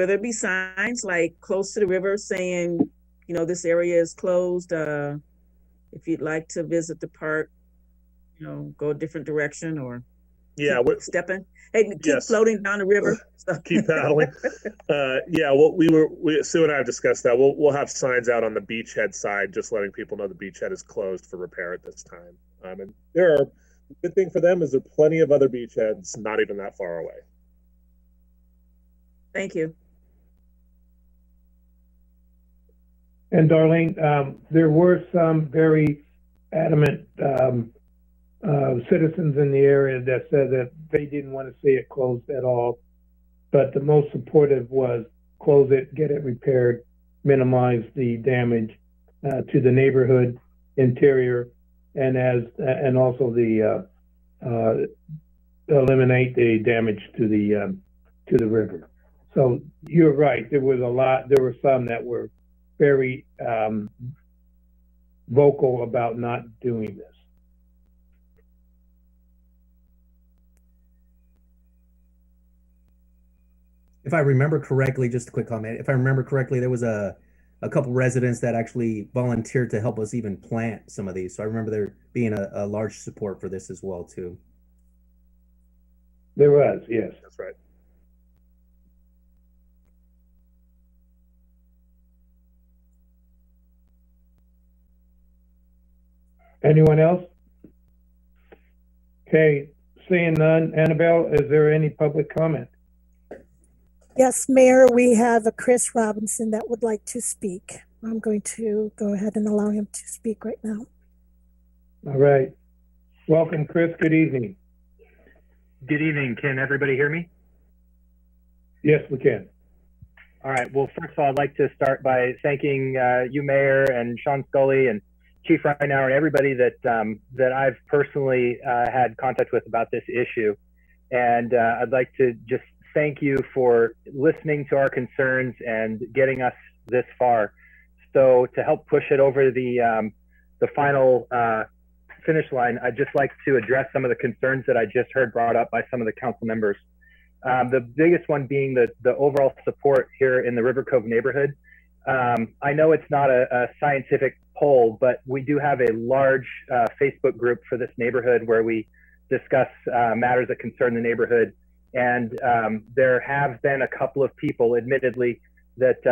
there be signs like close to the river saying, this area is closed? If you'd like to visit the park, go a different direction, or keep stepping. Hey, keep floating down the river. Keep paddling. Well, Sue and I have discussed that. We'll have signs out on the beachhead side, just letting people know the beachhead is closed for repair at this time. And the good thing for them is there are plenty of other beachheads not even that far away. Thank you. And Darlene, there were some very adamant citizens in the area that said that they didn't want to see it closed at all. But the most supportive was close it, get it repaired, minimize the damage to the neighborhood interior, and also the eliminate the damage to the river. So you're right. There were some that were very vocal about not doing this. If I remember correctly, just a quick comment. If I remember correctly, there was a couple residents that actually volunteered to help us even plant some of these. So I remember there being a large support for this as well, too. There was, yes. That's right. Anyone else? Okay, seeing none. Annabelle, is there any public comment? Yes, Mayor, we have a Chris Robinson that would like to speak. I'm going to go ahead and allow him to speak right now. All right. Welcome, Chris. Good evening. Good evening. Can everybody hear me? Yes, we can. All right. Well, first of all, I'd like to start by thanking you, Mayor, and Sean Scully, and Chief Reinauer, and everybody that I've personally had contact with about this issue. And I'd like to just thank you for listening to our concerns and getting us this far. So to help push it over the final finish line, I'd just like to address some of the concerns that I just heard brought up by some of the council members. The biggest one being the overall support here in the River Cove neighborhood. I know it's not a scientific poll, but we do have a large Facebook group for this neighborhood where we discuss matters that concern the neighborhood. And there have been a couple of people, admittedly, that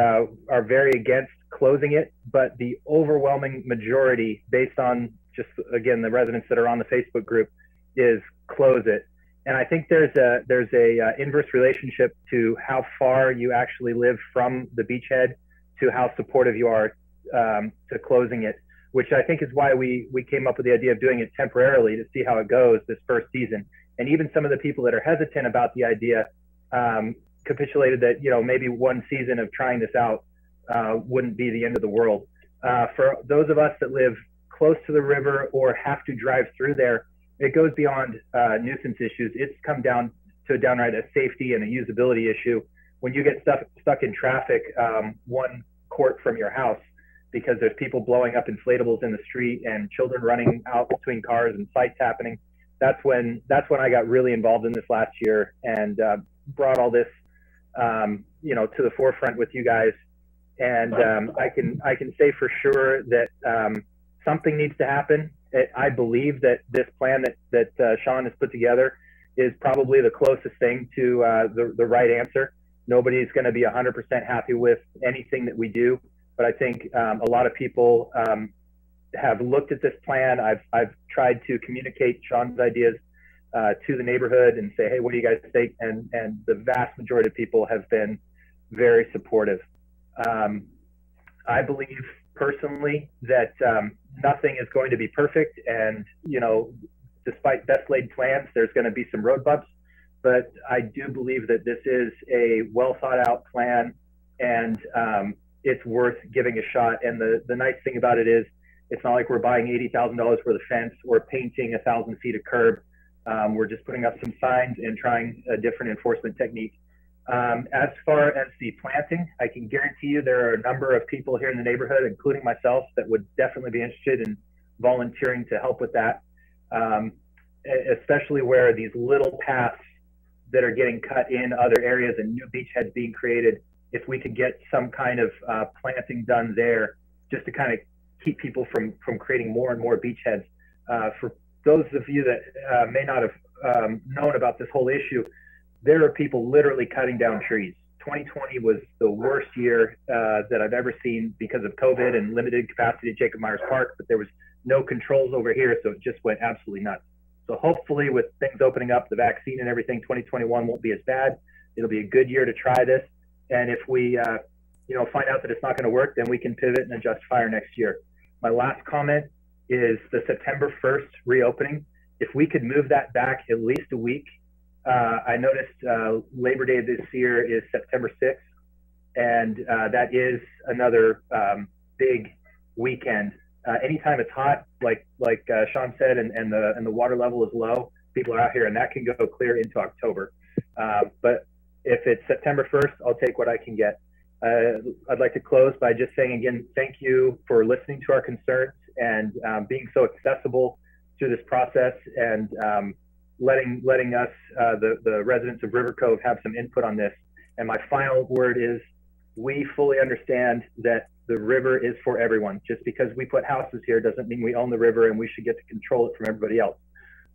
are very against closing it, but the overwhelming majority, based on just, again, the residents that are on the Facebook group, is close it. And I think there's a inverse relationship to how far you actually live from the beachhead to how supportive you are to closing it, which I think is why we came up with the idea of doing it temporarily to see how it goes this first season. And even some of the people that are hesitant about the idea capitulated that, you know, maybe one season of trying this out wouldn't be the end of the world. For those of us that live close to the river or have to drive through there, it goes beyond nuisance issues. It's come down to downright a safety and a usability issue. When you get stuck in traffic 1 court from your house because there's people blowing up inflatables in the street and children running out between cars and fights happening, that's when I got really involved in this last year and brought all this you know, to the forefront with you guys. And I can say for sure that something needs to happen. I believe that this plan that Sean has put together is probably the closest thing to the right answer. Nobody's going to be 100% happy with anything that we do, but I think a lot of people have looked at this plan. I've tried to communicate Sean's ideas to the neighborhood and say, hey, what do you guys think? And the vast majority of people have been very supportive. I believe personally that nothing is going to be perfect, and you know, despite best laid plans, there's going to be some road bumps. But I do believe that this is a well thought out plan, and it's worth giving a shot. And the nice thing about it is, it's not like we're buying $80,000 worth of fence or painting 1,000 feet of curb. We're just putting up some signs and trying a different enforcement technique. As far as the planting, I can guarantee you there are a number of people here in the neighborhood, including myself, that would definitely be interested in volunteering to help with that, especially where these little paths that are getting cut in other areas and new beachheads being created. If we could get some kind of planting done there, just to kind of keep people from creating more and more beachheads. For those of you that may not have known about this whole issue, there are people literally cutting down trees. 2020 was the worst year that I've ever seen because of COVID and limited capacity at Jacob Myers Park, but there was no controls over here, so it just went absolutely nuts. So hopefully with things opening up, the vaccine and everything, 2021 won't be as bad. It'll be a good year to try this. And if we you know, find out that it's not going to work, then we can pivot and adjust fire next year. My last comment is the September 1st reopening. If we could move that back at least a week. I noticed Labor Day this year is September 6th, and that is another big weekend. Anytime it's hot, like Sean said, and the water level is low, people are out here, and that can go clear into October. But if it's September 1st, I'll take what I can get. I'd like to close by just saying again, thank you for listening to our concerns and being so accessible through this process, and letting us, the residents of River Cove, have some input on this. And my final word is, we fully understand that the river is for everyone. Just because we put houses here doesn't mean we own the river and we should get to control it from everybody else.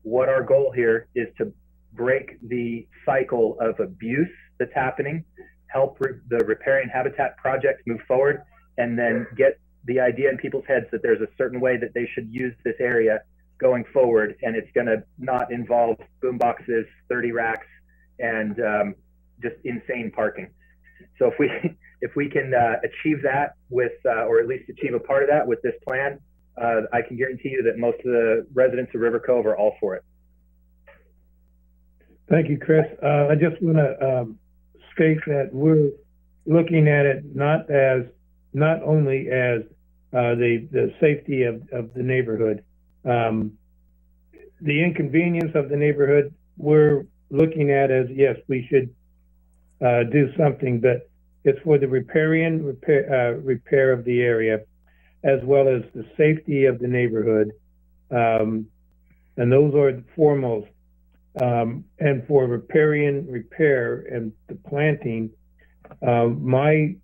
What our goal here is to break the cycle of abuse that's happening, help the riparian habitat project move forward, and then get the idea in people's heads that there's a certain way that they should use this area going forward, and it's going to not involve boom boxes, 30 racks, and just insane parking. So if we can achieve that with, or at least achieve a part of that with this plan, I can guarantee you that most of the residents of River Cove are all for it. Thank you, Chris. I just want to state that we're looking at it not only as the safety of the neighborhood, the inconvenience of the neighborhood, we're looking at as, yes, we should do something, but it's for the repair of the area, as well as the safety of the neighborhood. And those are the foremost. And for repair and the planting, my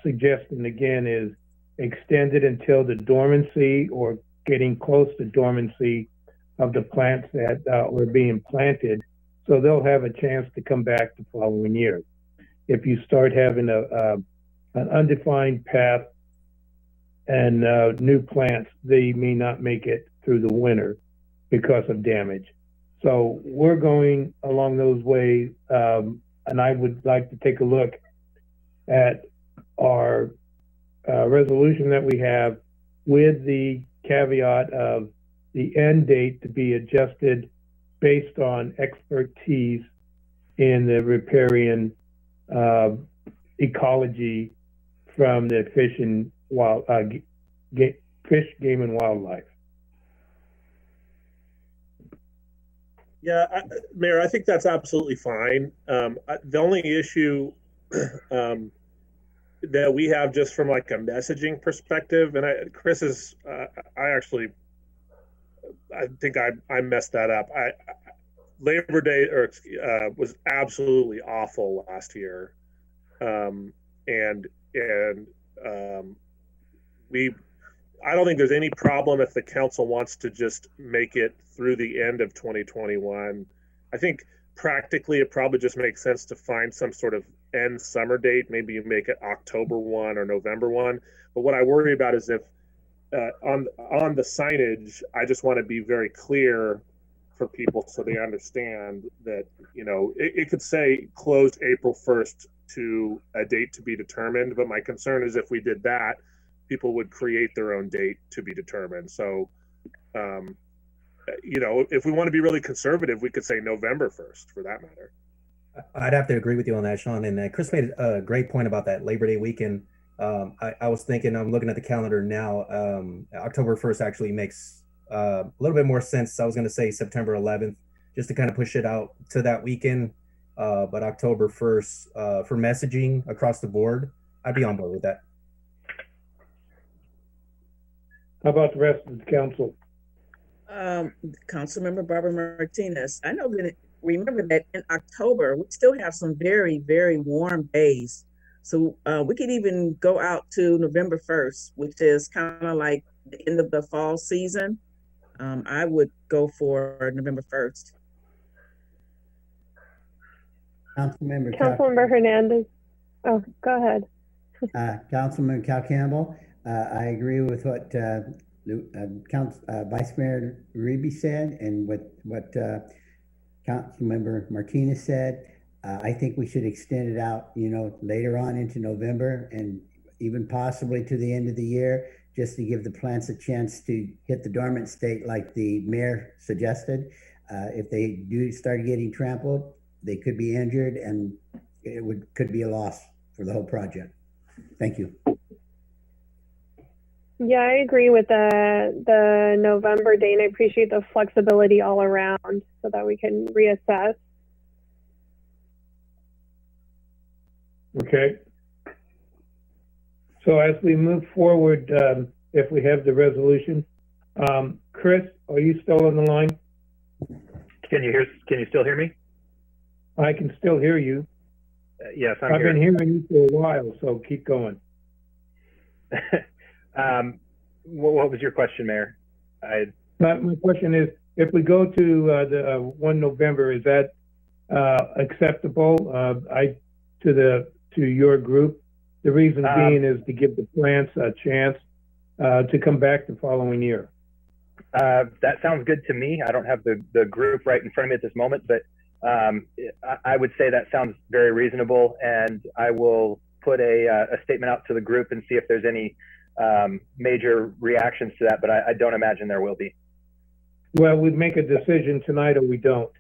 suggesting again is extend it until the dormancy or getting close to dormancy of the plants that were being planted, so they'll have a chance to come back the following year. If you start having an undefined path and new plants, they may not make it through the winter because of damage. So we're going along those ways, and I would like to take a look at our resolution that we have with the caveat of the end date to be adjusted based on expertise in the riparian ecology from the fish, game, and wildlife. Yeah, Mayor, I think that's absolutely fine. The only issue that we have just from like a messaging perspective, and Chris is, I think I messed that up. Labor Day was absolutely awful last year, I don't think there's any problem if the council wants to just make it through the end of 2021. I think practically it probably just makes sense to find some sort of end summer date. Maybe you make it October 1 or November 1. But what I worry about is if on the signage, I just want to be very clear for people so they understand that, you know, it could say closed April 1st to a date to be determined. But my concern is if we did that, people would create their own date to be determined. So, you know, if we want to be really conservative, we could say November 1st for that matter. I'd have to agree with you on that, Sean. And Chris made a great point about that Labor Day weekend. I was thinking, I'm looking at the calendar now, October 1st actually makes a little bit more sense. I was going to say September 11th, just to kind of push it out to that weekend. But October 1st for messaging across the board, I'd be on board with that. How about the rest of the council? Councilmember Barbara Martinez, I know that remember that in October, we still have some very, very warm days. So we could even go out to November 1st, which is kind of like the end of the fall season. I would go for November 1st. Councilmember Hernandez. Oh, go ahead. Councilman Cal Campbell, I agree with what Vice Mayor Reby said and what Councilmember Martinez said. I think we should extend it out, you know, later on into November and even possibly to the end of the year, just to give the plants a chance to hit the dormant state like the mayor suggested. If they do start getting trampled, they could be injured and it could be a loss for the whole project. Thank you. Yeah, I agree with the November date, and I appreciate the flexibility all around so that we can reassess. Okay. So as we move forward, if we have the resolution, Chris, are you still on the line? Can you still hear me? I can still hear you. Yes, I've been hearing you for a while, so keep going. What was your question, Mayor? My question is, if we go to the 1 November, is that acceptable to your group? The reason being is to give the plants a chance to come back the following year. That sounds good to me. I don't have the group right in front of me at this moment, but I would say that sounds very reasonable, and I will put a statement out to the group and see if there's any major reactions to that, but I don't imagine there will be. Well, we'd make a decision tonight or we don't.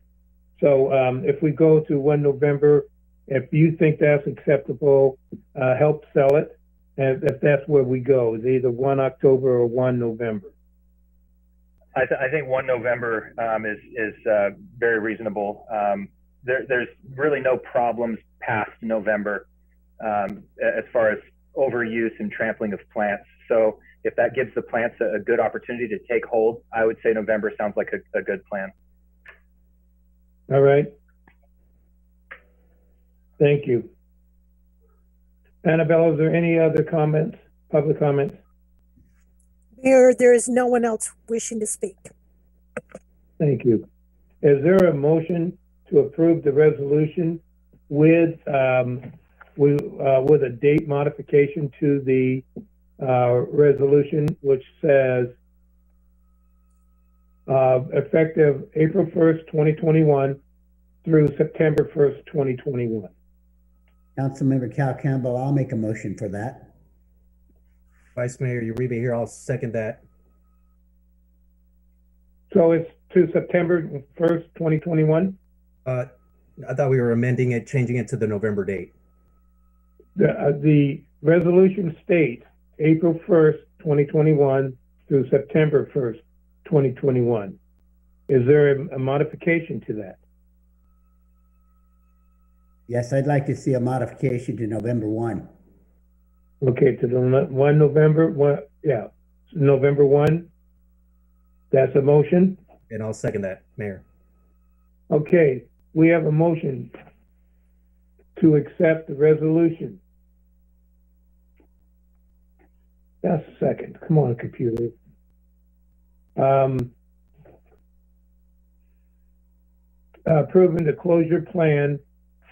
So if we go to 1 November, if you think that's acceptable, help sell it. And if that's where we go, it's either 1 October or 1 November. I think 1 November is very reasonable. There's really no problems past November as far as overuse and trampling of plants. So if that gives the plants a good opportunity to take hold, I would say November sounds like a good plan. All right. Thank you. Annabelle, is there any other comments, public comments? Mayor, there is no one else wishing to speak. Thank you. Is there a motion to approve the resolution with a date modification to the resolution, which says effective April 1st, 2021 through September 1st, 2021? Councilmember Cal Campbell, I'll make a motion for that. Vice Mayor Uribe here, I'll second that. So it's to September 1st, 2021? I thought we were amending it, changing it to the November date. The resolution states April 1st, 2021 through September 1st, 2021. Is there a modification to that? Yes, I'd like to see a modification to November 1. Okay, to the November 1. That's a motion? And I'll second that, Mayor. Okay, we have a motion to accept the resolution. Just a second. Come on, computer. Approving the closure plan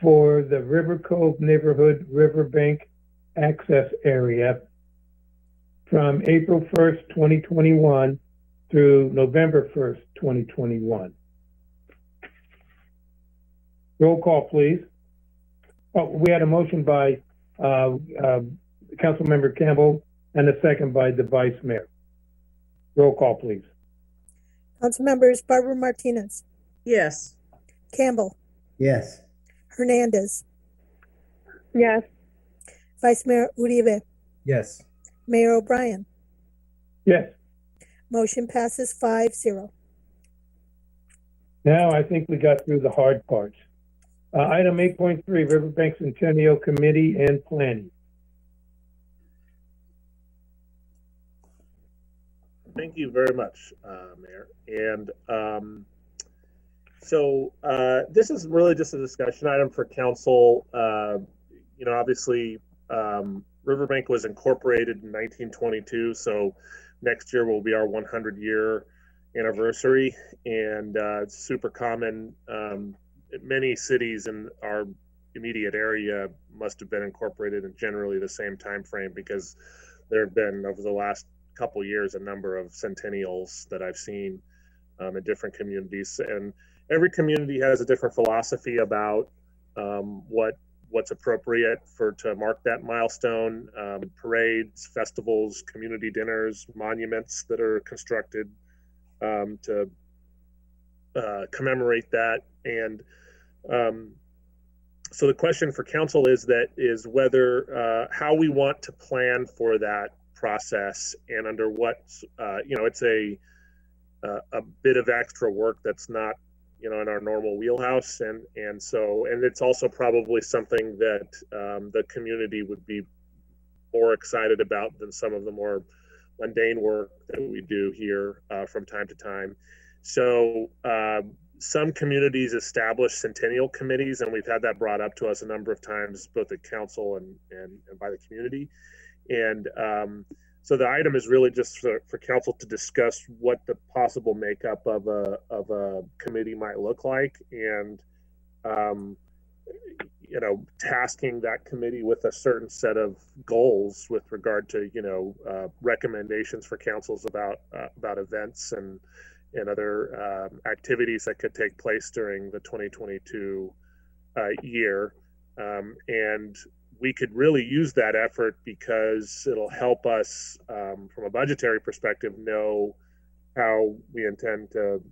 for the River Cove neighborhood Riverbank access area from April 1st, 2021 through November 1st, 2021. Roll call, please. Oh, we had a motion by Councilmember Campbell and a second by the Vice Mayor. Roll call, please. Council members Barbara Martinez, Yes. Campbell, Yes. Hernandez, Yes. Vice Mayor Uribe, Yes. Mayor O'Brien. Yes. Motion passes 5-0. Now I think we got through the hard parts. Item 8.3, Riverbank Centennial Committee and Planning. Thank you very much, Mayor. And this is really just a discussion item for council. Obviously, Riverbank was incorporated in 1922, so next year will be our 100-year anniversary, and it's super common. Many cities in our immediate area must have been incorporated in generally the same time frame, because there have been, over the last couple years, a number of centennials that I've seen in different communities, and every community has a different philosophy about what's appropriate to mark that milestone. Parades, festivals, community dinners, monuments that are constructed to commemorate that. And so the question for council is whether how we want to plan for that process, and under what it's a bit of extra work that's not in our normal wheelhouse, and it's also probably something that the community would be more excited about than some of the more mundane work that we do here from time to time. So some communities establish centennial committees, and we've had that brought up to us a number of times, both at council and by the community. And so the item is really just for council to discuss what the possible makeup of a committee might look like, and tasking that committee with a certain set of goals with regard to recommendations for councils about events and other activities that could take place during the 2022 year. And we could really use that effort, because it'll help us from a budgetary perspective know how we intend to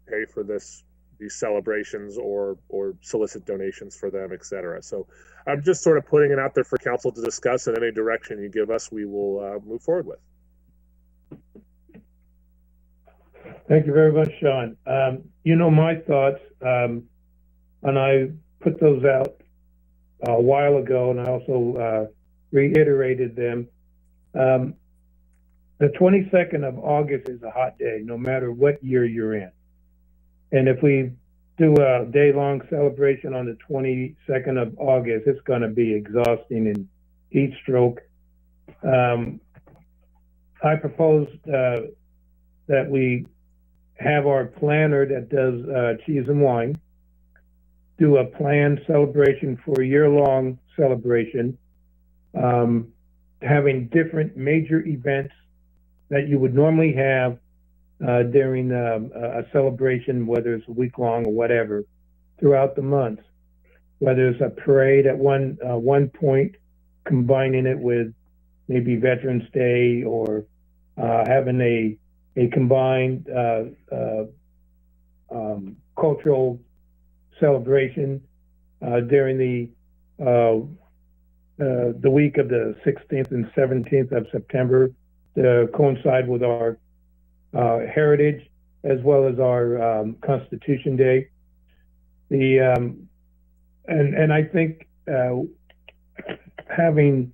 pay for these celebrations or solicit donations for them, et cetera. So I'm just sort of putting it out there for council to discuss, and any direction you give us, we will move forward with. Thank you very much, Sean. My thoughts, and I put those out a while ago, and I also reiterated them. The 22nd of August is a hot day, no matter what year you're in. And if we do a day-long celebration on the 22nd of August, it's going to be exhausting heat stroke. I proposed that we have our planner that does cheese and wine do a planned celebration for a year-long celebration, having different major events that you would normally have during a celebration, whether it's a week long or whatever, throughout the month. Whether it's a parade at one point, combining it with maybe Veterans Day, or having a combined cultural celebration during the week of the 16th and 17th of September to coincide with our heritage as well as our Constitution Day. And I think having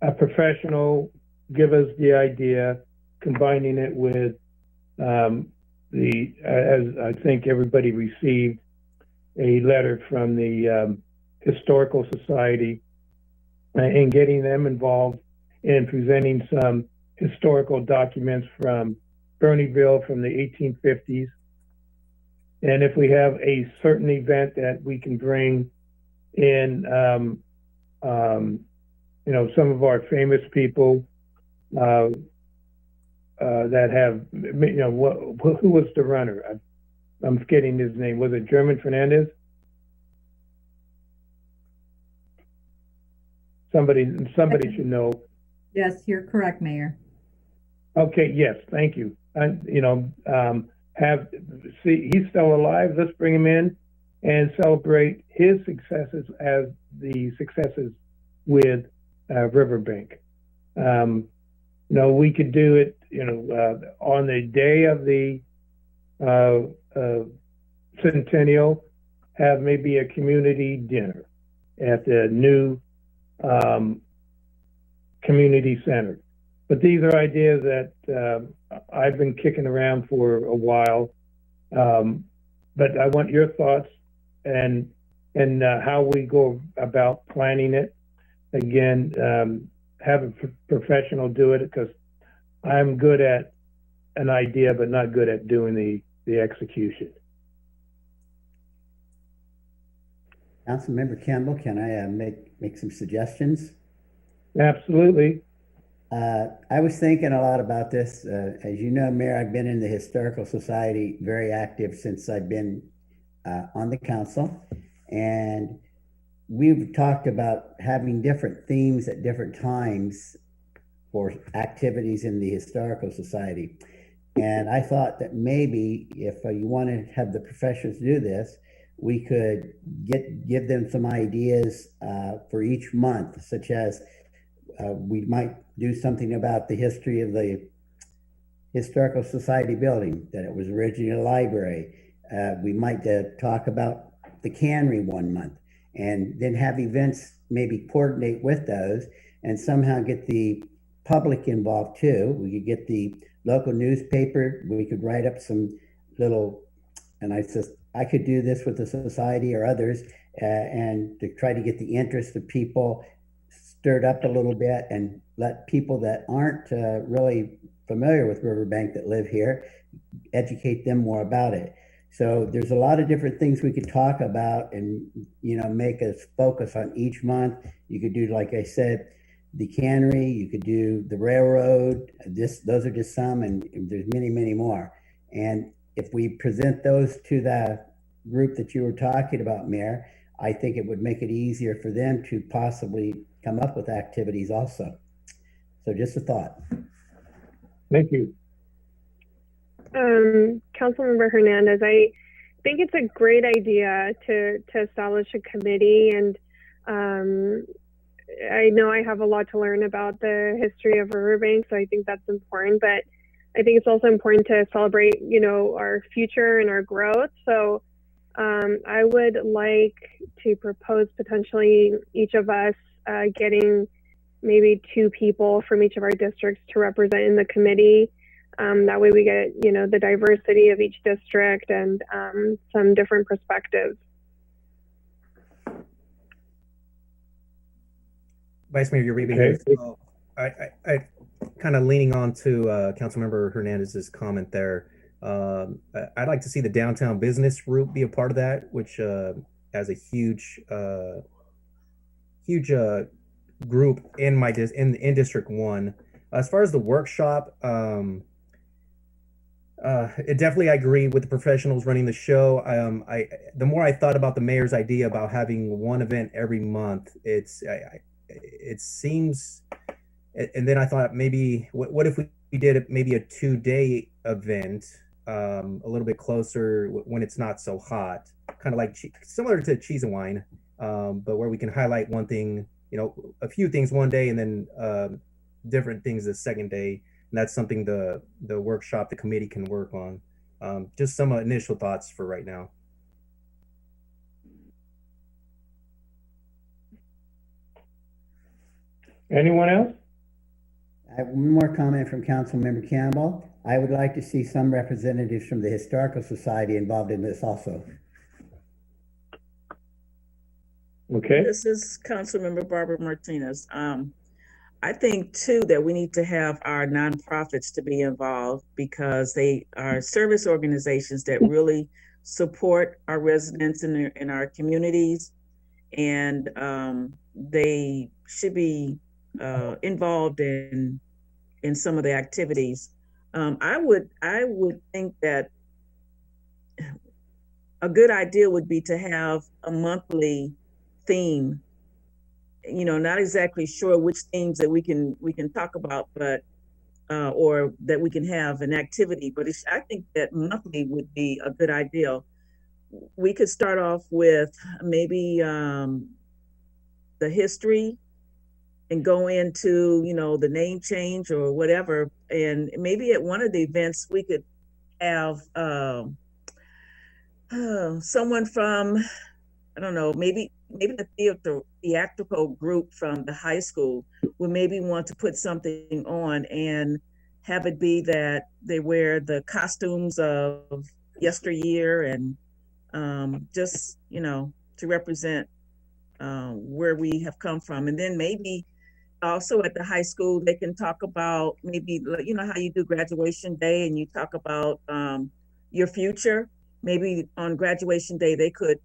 a professional give us the idea, combining it with as I think everybody received a letter from the Historical Society, and getting them involved in presenting some historical documents from Bernieville from the 1850s. And if we have a certain event that we can bring in, you know, some of our famous people that have, you know, who was the runner? I'm forgetting his name. Was it German Fernandez? Somebody should know. Yes, you're correct, Mayor. Okay, yes, thank you. You know, he's still alive. Let's bring him in and celebrate his successes as the successes with Riverbank. You know, we could do it, you know, on the day of the Centennial, have maybe a community dinner at the new community center. But these are ideas that I've been kicking around for a while. But I want your thoughts and how we go about planning it. Again, have a professional do it, because I'm good at an idea, but not good at doing the execution. Councilmember Campbell, can I make some suggestions? Absolutely. I was thinking a lot about this. As you know, Mayor, I've been in the Historical Society very active since I've been on the council. And we've talked about having different themes at different times for activities in the Historical Society. And I thought that maybe if you want to have the professionals do this, we could give them some ideas for each month, such as we might do something about the history of the Historical Society building, that it was originally a library. We might talk about the cannery one month, and then have events maybe coordinate with those, and somehow get the public involved too. We could get the local newspaper. We could write up some little, and I could do this with the society or others, and to try to get the interest of people stirred up a little bit, and let people that aren't really familiar with Riverbank that live here, educate them more about it. So there's a lot of different things we could talk about, and, you know, make us focus on each month. You could do, like I said, the cannery, you could do the railroad. Those are just some, and there's many, many more. And if we present those to the group that you were talking about, Mayor, I think it would make it easier for them to possibly come up with activities also. So just a thought. Thank you. Councilmember Hernandez, I think it's a great idea to establish a committee, and I know I have a lot to learn about the history of Riverbank, so I think that's important, but I think it's also important to celebrate, you know, our future and our growth. So I would like to propose potentially each of us getting maybe 2 people from each of our districts to represent in the committee. That way we get, you know, the diversity of each district and some different perspectives. Vice Mayor Uribe here. So I kind of leaning on to Councilmember Hernandez's comment there. I'd like to see the downtown business route be a part of that, which has a huge group in District 1. As far as the workshop, it definitely, I agree with the professionals running the show. The more I thought about the mayor's idea about having one event every month, it seems, and then I thought maybe what if we did maybe a 2-day event, a little bit closer when it's not so hot, kind of like similar to Cheese and Wine, but where we can highlight one thing, a few things one day and then different things the second day. And that's something the workshop, the committee can work on. Just some initial thoughts for right now. Anyone else? I have one more comment from Councilmember Campbell. I would like to see some representatives from the Historical Society involved in this also. Okay. This is Councilmember Barbara Martinez. I think too that we need to have our nonprofits to be involved because they are service organizations that really support our residents in our communities, and they should be involved in some of the activities. I would think that a good idea would be to have a monthly theme. Not exactly sure which themes that we can talk about, but or that we can have an activity. But I think that monthly would be a good idea. We could start off with maybe the history and go into the name change or whatever. And maybe at one of the events we could have someone from, I don't know, maybe the theatrical group from the high school would maybe want to put something on and have it be that they wear the costumes of yesteryear and just, to represent where we have come from. And then maybe also at the high school, they can talk about maybe, how you do graduation day and you talk about your future. Maybe on graduation day, they could,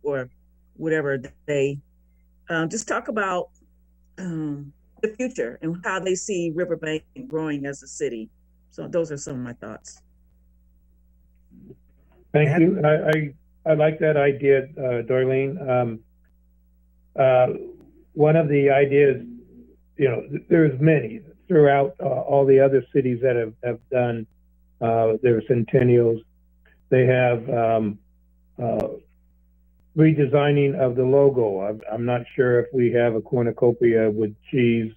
or whatever they just talk about the future and how they see Riverbank growing as a city. So those are some of my thoughts. Thank you. I like that idea, Darlene. One of the ideas, there's many throughout all the other cities that have done their Centennials. They have redesigning of the logo. I'm not sure if we have a cornucopia with cheese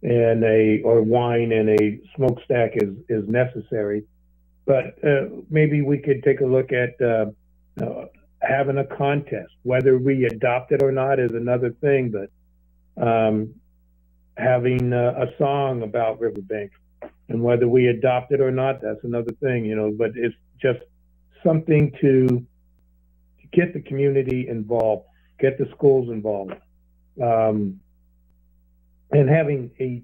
and or wine and a smokestack is necessary, but maybe we could take a look at having a contest. Whether we adopt it or not is another thing, but having a song about Riverbank, and whether we adopt it or not, that's another thing, but it's just something to get the community involved, get the schools involved, and having a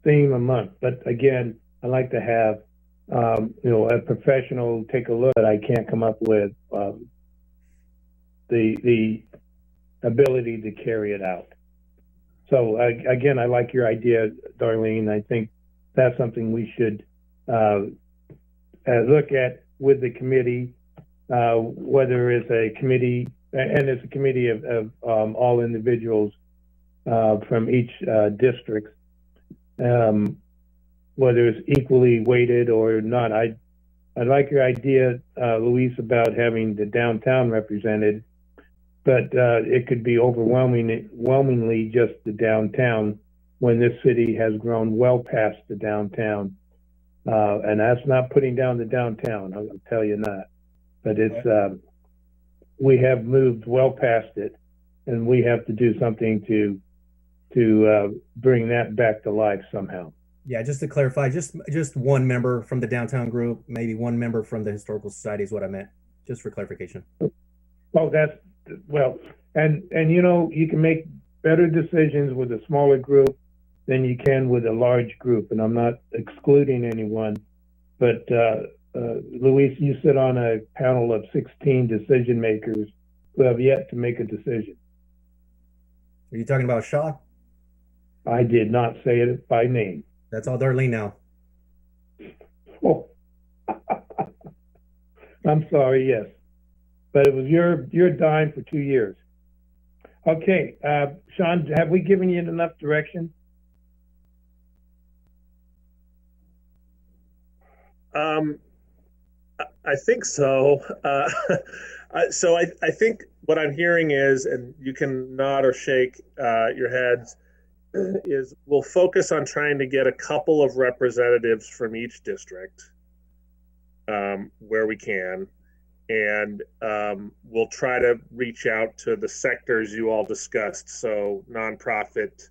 theme a month. But again, I like to have, a professional take a look, but I can't come up with the ability to carry it out. So again, I like your idea, Darlene. I think that's something we should look at with the committee, whether it's a committee, and it's a committee of all individuals from each district, whether it's equally weighted or not. I like your idea, Luis, about having the downtown represented, but it could be overwhelmingly just the downtown when this city has grown well past the downtown. And that's not putting down the downtown, I'll tell you that. But it's, we have moved well past it, and we have to do something to bring that back to life somehow. Yeah, just to clarify, just one member from the downtown group, maybe one member from the Historical Society is what I meant, just for clarification. Oh, well, and you can make better decisions with a smaller group than you can with a large group. And I'm not excluding anyone, but Luis, you sit on a panel of 16 decision makers who have yet to make a decision. Are you talking about Shaw? I did not say it by name. That's all Darlene now. Oh. I'm sorry, yes. But it was your dime for 2 years. Okay, Sean, have we given you enough direction? I think so. So I think what I'm hearing is, and you can nod or shake your heads, is we'll focus on trying to get a couple of representatives from each district where we can. And we'll try to reach out to the sectors you all discussed. So nonprofit,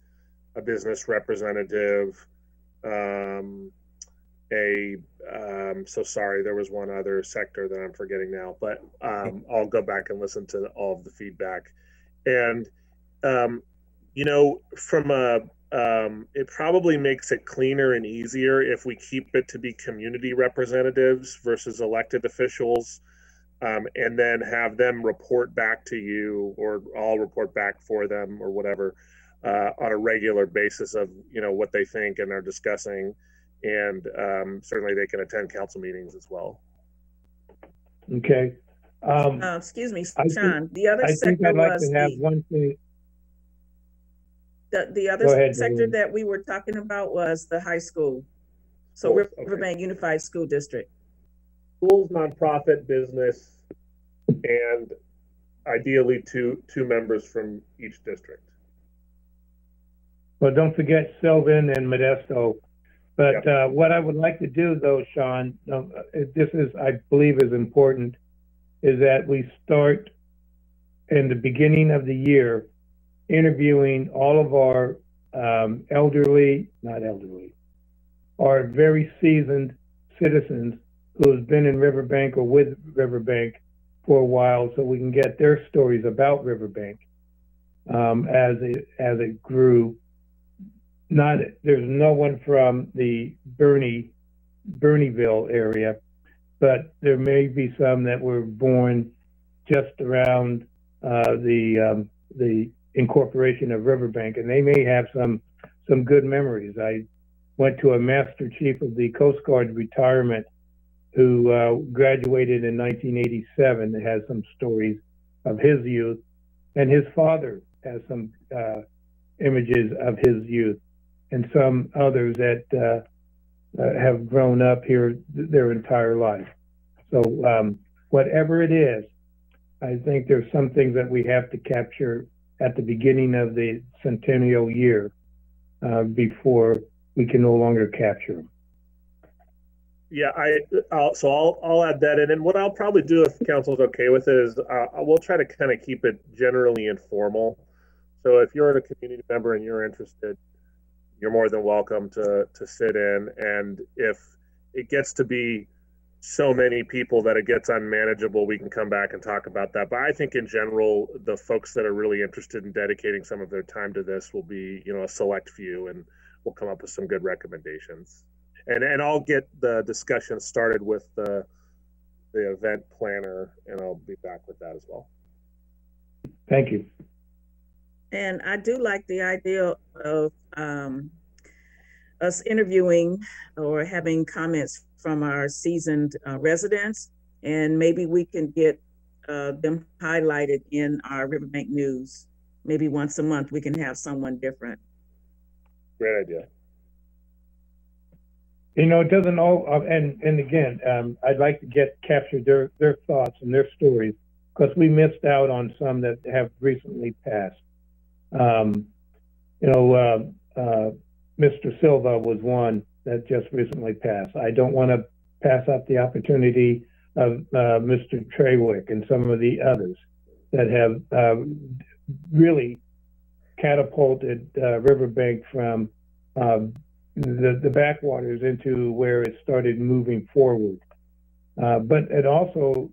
a business representative, so sorry, there was one other sector that I'm forgetting now, but I'll go back and listen to all of the feedback. And, you know, from it probably makes it cleaner and easier if we keep it to be community representatives versus elected officials. And then have them report back to you, or I'll report back for them, or whatever, on a regular basis of, you know, what they think and are discussing. And certainly they can attend council meetings as well. Okay. Excuse me, Sean. The other sector I'd like was to have one thing. The other sector that we were talking about was the high school. So Riverbank Unified School District. Schools, nonprofit, business, and ideally two members from each district. Well, don't forget Sylvan and Modesto. But what I would like to do, though, Sean, this is, I believe, is important, is that we start in the beginning of the year interviewing all of our our very seasoned citizens who has been in Riverbank or with Riverbank for a while, so we can get their stories about Riverbank as it grew. There's no one from the Bernieville area, but there may be some that were born just around the incorporation of Riverbank, and they may have some good memories. I went to a Master Chief of the Coast Guard retirement who graduated in 1987 that has some stories of his youth, and his father has some images of his youth, and some others that have grown up here their entire life. So whatever it is, I think there's some things that we have to capture at the beginning of the centennial year before we can no longer capture them. Yeah, I'll add that in. And what I'll probably do, if council's okay with it, is we'll try to kind of keep it generally informal. So if you're a community member and you're interested, you're more than welcome to sit in. And if it gets to be so many people that it gets unmanageable, we can come back and talk about that. But I think in general, the folks that are really interested in dedicating some of their time to this will be, you know, a select few, and we'll come up with some good recommendations. And I'll get the discussion started with the event planner, and I'll be back with that as well. Thank you. And I do like the idea of us interviewing or having comments from our seasoned residents, and maybe we can get them highlighted in our Riverbank News. Maybe once a month we can have someone different. Great idea. You know, it doesn't all, and again, I'd like to capture their thoughts and their stories, because we missed out on some that have recently passed. Mr. Silva was one that just recently passed. I don't want to pass up the opportunity of Mr. Trawick and some of the others that have really catapulted Riverbank from the backwaters into where it started moving forward. But it also,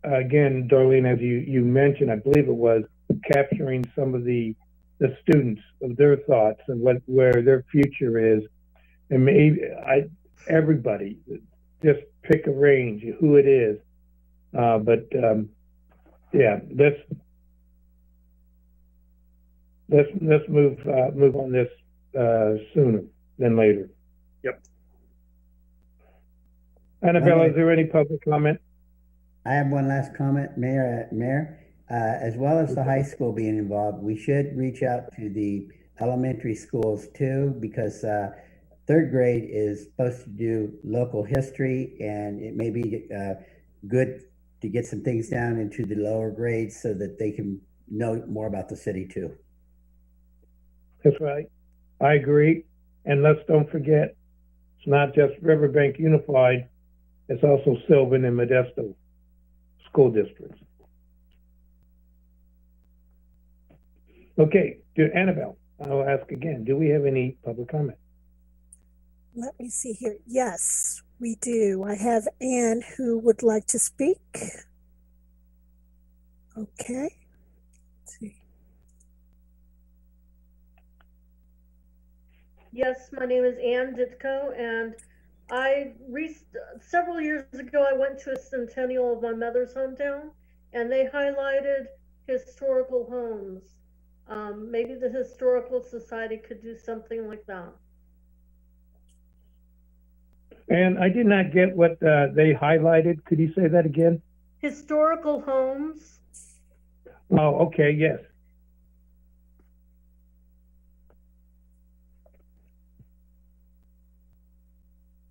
again, Darlene, as you mentioned, I believe it was capturing some of the the students of their thoughts and where their future is. And maybe everybody just pick a range, who it is. Yeah, let's move on this sooner than later. Yep. Annabelle, is there any public comment? I have one last comment, Mayor. As well as the high school being involved, we should reach out to the elementary schools too, because third grade is supposed to do local history, and it may be good to get some things down into the lower grades so that they can know more about the city too. That's right. I agree. And let's don't forget, it's not just Riverbank Unified, it's also Sylvan and Modesto school districts. Okay, Annabelle, I'll ask again, do we have any public comment? Let me see here. Yes, we do. I have Anne who would like to speak. Okay. Let's see. Yes, my name is Ann Ditko, and several years ago I went to a Centennial of my mother's hometown, and they highlighted historical homes. Maybe the Historical Society could do something like that. And I did not get what they highlighted. Could you say that again? Historical homes. Oh, okay, yes.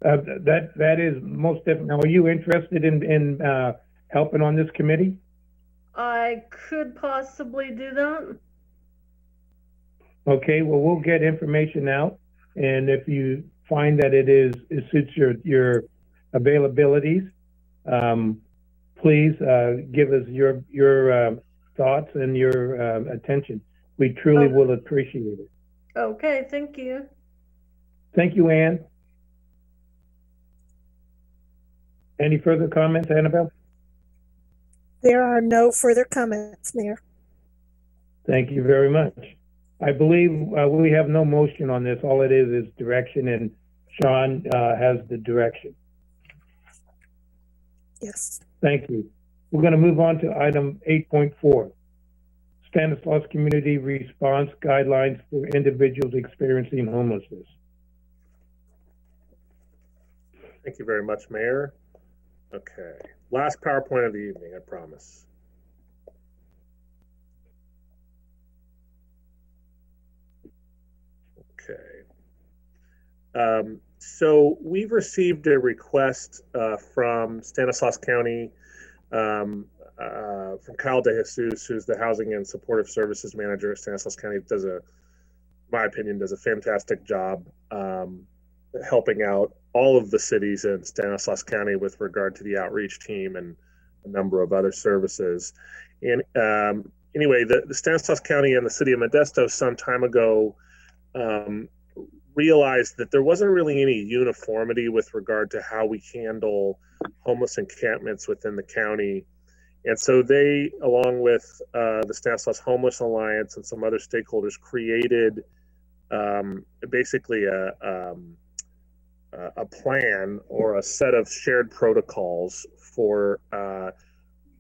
That is most definitely. Now, are you interested in helping on this committee? I could possibly do that. Okay, well, we'll get information out, and if you find that it suits your availabilities, please give us your thoughts and your attention. We truly will appreciate it. Okay, thank you. Thank you, Ann. Any further comments, Annabelle? There are no further comments, Mayor. Thank you very much. I believe we have no motion on this. All it is direction, and Sean has the direction. Yes. Thank you. We're going to move on to item 8.4, Stanislaus Community Response Guidelines for Individuals Experiencing Homelessness. Thank you very much, Mayor. Okay, last PowerPoint of the evening, I promise. Okay. So we've received a request from Stanislaus County, from Kyle DeJesus, who's the Housing and Supportive Services Manager at Stanislaus County. Does in my opinion, does a fantastic job helping out all of the cities in Stanislaus County with regard to the outreach team and a number of other services. And anyway, the Stanislaus County and the city of Modesto some time ago realized that there wasn't really any uniformity with regard to how we handle homeless encampments within the county. And so they, along with the Stanislaus Homeless Alliance and some other stakeholders, created basically a plan or a set of shared protocols for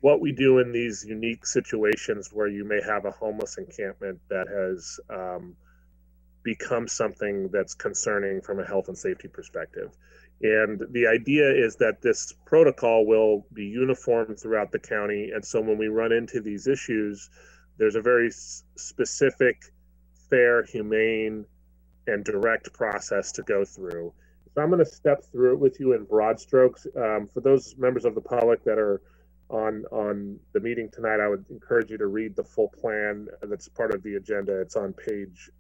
what we do in these unique situations where you may have a homeless encampment that has become something that's concerning from a health and safety perspective. And the idea is that this protocol will be uniform throughout the county. And so when we run into these issues, there's a very specific, fair, humane, and direct process to go through. So I'm going to step through it with you in broad strokes. For those members of the public that are on the meeting tonight, I would encourage you to read the full plan that's part of the agenda. It's on page,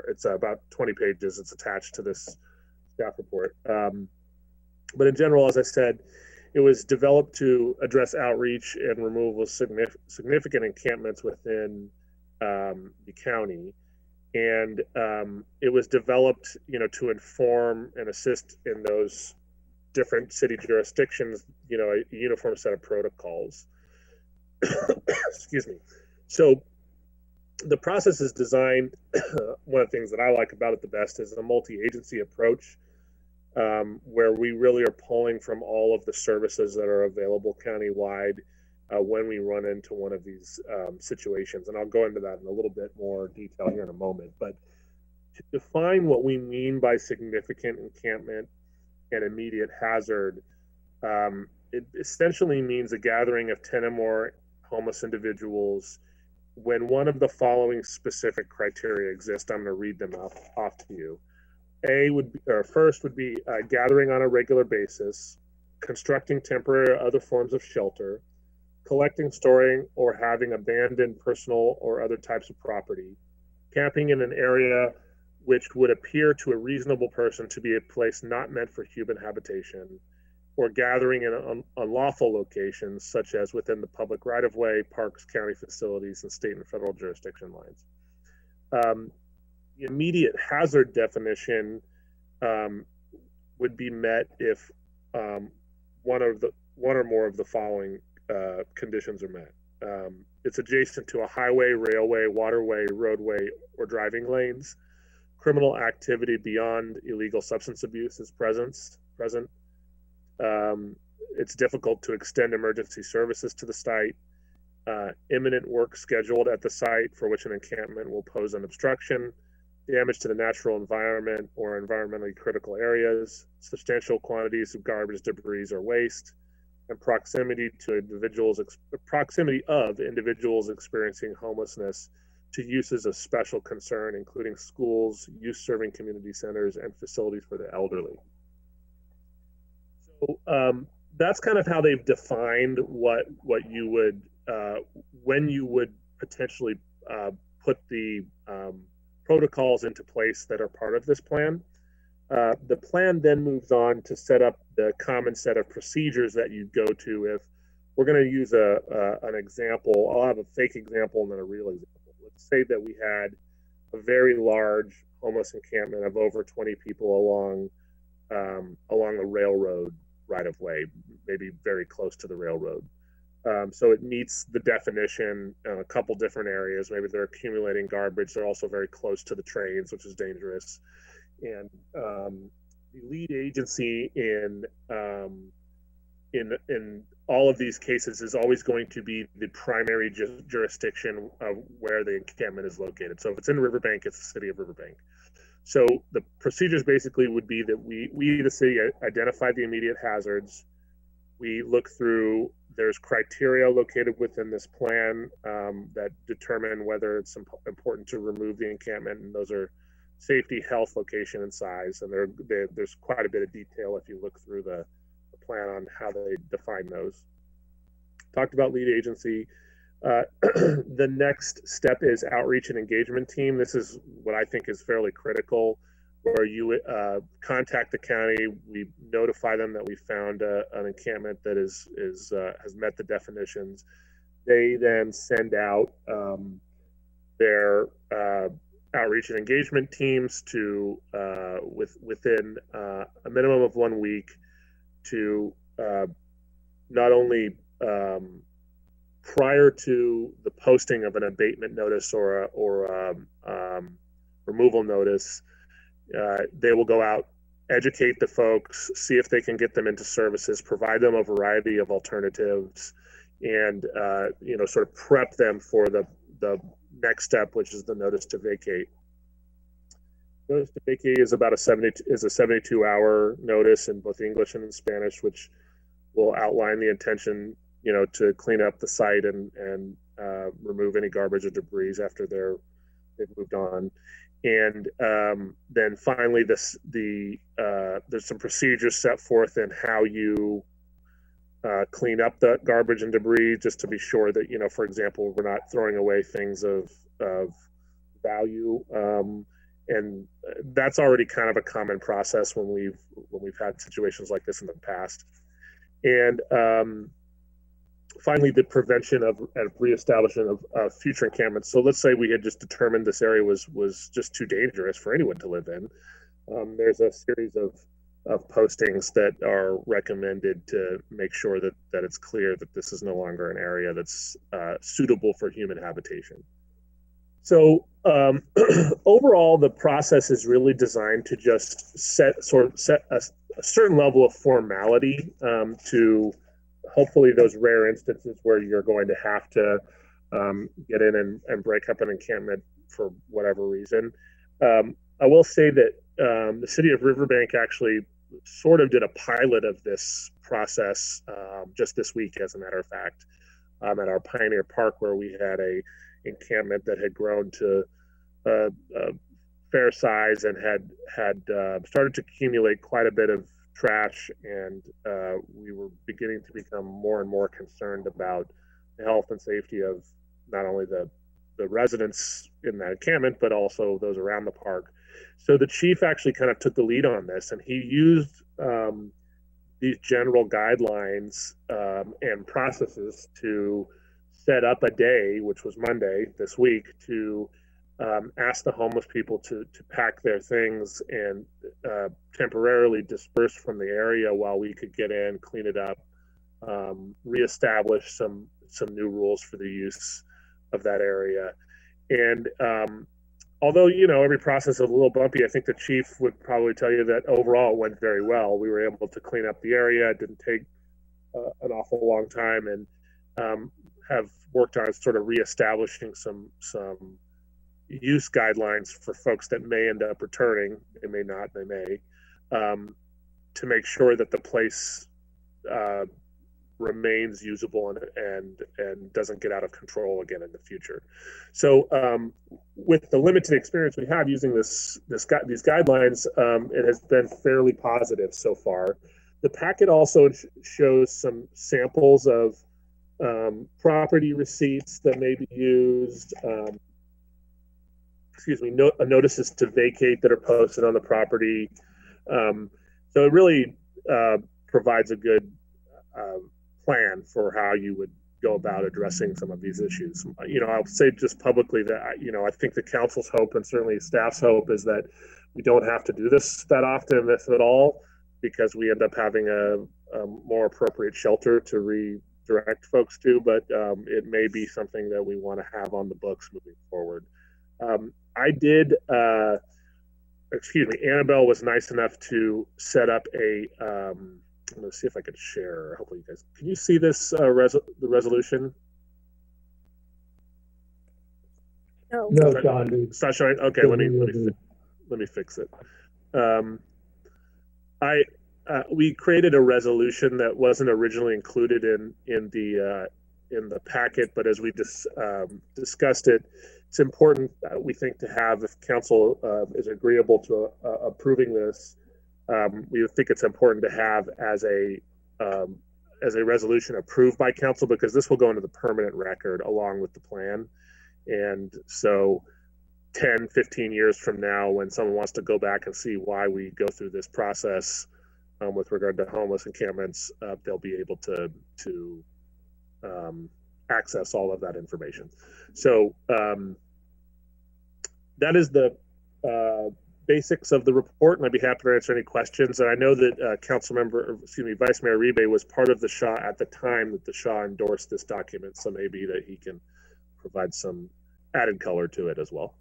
it's about 20 pages. It's attached to this staff report. But in general, as I said, it was developed to address outreach and removal of significant encampments within the county. And it was developed, to inform and assist in those different city jurisdictions, a uniform set of protocols. Excuse me. So The process is designed, one of the things that I like about it the best is a multi-agency approach, where we really are pulling from all of the services that are available countywide when we run into one of these situations. And I'll go into that in a little bit more detail here in a moment. But to define what we mean by significant encampment and immediate hazard, it essentially means a gathering of 10 or more homeless individuals when one of the following specific criteria exist. I'm going to read them off to you. First would be gathering on a regular basis, constructing temporary or other forms of shelter, collecting, storing, or having abandoned personal or other types of property, camping in an area which would appear to a reasonable person to be a place not meant for human habitation, or gathering in unlawful locations, such as within the public right-of-way, parks, county facilities, and state and federal jurisdiction lines. The immediate hazard definition would be met if one or more of the following conditions are met. It's adjacent to a highway, railway, waterway, roadway, or driving lanes. Criminal activity beyond illegal substance abuse is present. It's difficult to extend emergency services to the site. Imminent work scheduled at the site for which an encampment will pose an obstruction. Damage to the natural environment or environmentally critical areas. Substantial quantities of garbage, debris, or waste. And proximity of individuals experiencing homelessness to uses of special concern, including schools, youth-serving community centers, and facilities for the elderly. So that's kind of how they've defined what you would, when you would potentially put the protocols into place that are part of this plan. The plan then moves on to set up the common set of procedures that you go to if we're going to use an example. I'll have a fake example and then a real example. Let's say that we had a very large homeless encampment of over 20 people along a railroad right-of-way, maybe very close to the railroad. So it meets the definition in a couple different areas. Maybe they're accumulating garbage. They're also very close to the trains, which is dangerous. And the lead agency in all of these cases is always going to be the primary jurisdiction of where the encampment is located. So if it's in Riverbank, it's the city of Riverbank. So the procedures basically would be that we the city, identify the immediate hazards. We look through, there's criteria located within this plan that determine whether it's important to remove the encampment, and those are safety, health, location, and size. And there's quite a bit of detail if you look through the plan on how they define those. Talked about lead agency. The next step is outreach and engagement team. This is what I think is fairly critical, where you contact the county. We notify them that we found an encampment that has met the definitions. They then send out their outreach and engagement teams to within a minimum of 1 week to not only prior to the posting of an abatement notice or removal notice, they will go out, educate the folks, see if they can get them into services, provide them a variety of alternatives, and sort of prep them for the next step, which is the notice to vacate. Notice to vacate is about a 72-hour notice in both English and in Spanish, which will outline the intention, to clean up the site and remove any garbage or debris after they've moved on. And then finally, there's some procedures set forth in how you clean up the garbage and debris, just to be sure that, for example, we're not throwing away things of value. And that's already kind of a common process when we've had situations like this in the past. And finally, the prevention of reestablishment of future encampments. So let's say we had just determined this area was just too dangerous for anyone to live in. There's a series of postings that are recommended to make sure that it's clear that this is no longer an area that's suitable for human habitation. So overall, the process is really designed to just set a certain level of formality to hopefully those rare instances where you're going to have to get in and break up an encampment for whatever reason. I will say that the city of Riverbank actually sort of did a pilot of this process just this week, as a matter of fact, at our Pioneer Park, where we had a encampment that had grown to a fair size and had started to accumulate quite a bit of trash, and we were beginning to become more and more concerned about the health and safety of not only the residents in that encampment, but also those around the park. So the chief actually kind of took the lead on this, and he used these general guidelines and processes to set up a day, which was Monday this week, to ask the homeless people to pack their things and temporarily disperse from the area while we could get in, clean it up, reestablish some new rules for the use of that area. And although, every process is a little bumpy, I think the chief would probably tell you that overall it went very well. We were able to clean up the area. It didn't take an awful long time, and have worked on sort of reestablishing some use guidelines for folks that may end up returning. They may not, they may, to make sure that the place remains usable and doesn't get out of control again in the future. So with the limited experience we have using these guidelines, it has been fairly positive so far. The packet also shows some samples of property receipts that may be used, notices to vacate that are posted on the property. So it really provides a good plan for how you would go about addressing some of these issues. I'll say just publicly that, I think the council's hope and certainly staff's hope is that we don't have to do this that often, if at all, because we end up having a more appropriate shelter to redirect folks to, but it may be something that we want to have on the books moving forward. Annabelle was nice enough to set up I'm going to see if I could share. Hopefully you guys, can you see this, the resolution? No, John. It's not showing. Okay, let me fix it. We created a resolution that wasn't originally included in the packet, but as we discussed it, it's important, we think, to have, if council is agreeable to approving this, we think it's important to have as a resolution approved by council, because this will go into the permanent record along with the plan. And so 10, 15 years from now, when someone wants to go back and see why we go through this process with regard to homeless encampments, they'll be able to access all of that information. So that is the basics of the report, and I'd be happy to answer any questions. And I know that Vice Mayor Ribe was part of the SHA at the time that the SHA endorsed this document, so maybe that he can provide some added color to it as well.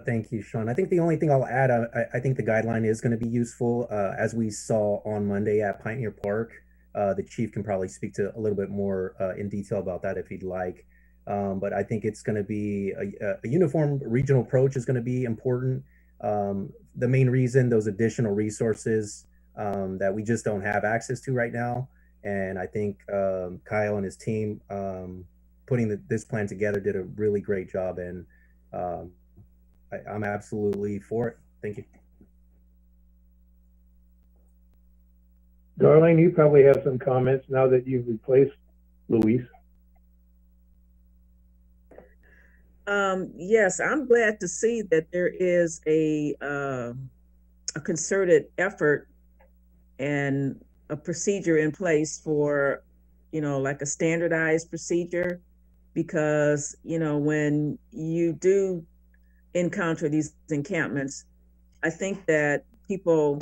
Thank you, Sean. I think the only thing I'll add, I think the guideline is going to be useful. As we saw on Monday at Pioneer Park, the chief can probably speak to a little bit more in detail about that if he'd like. But I think it's going to be a uniform regional approach is going to be important. The main reason, those additional resources that we just don't have access to right now. And I think Kyle and his team putting this plan together did a really great job. And I'm absolutely for it. Thank you. Darlene, you probably have some comments now that you've replaced Luis. Yes, I'm glad to see that there is a concerted effort and a procedure in place for, like a standardized procedure, because, when you do encounter these encampments, I think that people,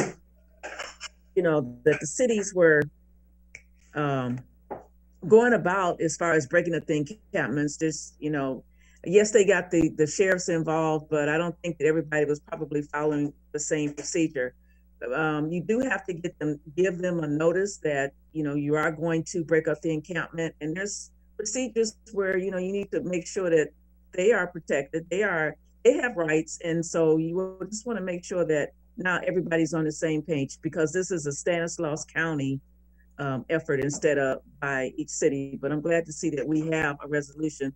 that the cities were going about as far as breaking up the encampments, there's, yes, they got the sheriffs involved, but I don't think that everybody was probably following the same procedure. You do have to give them a notice that, you are going to break up the encampment, and there's procedures where, you need to make sure that they are protected. They have rights. And so you just want to make sure that now everybody's on the same page, because this is a Stanislaus County effort instead of by each city. But I'm glad to see that we have a resolution.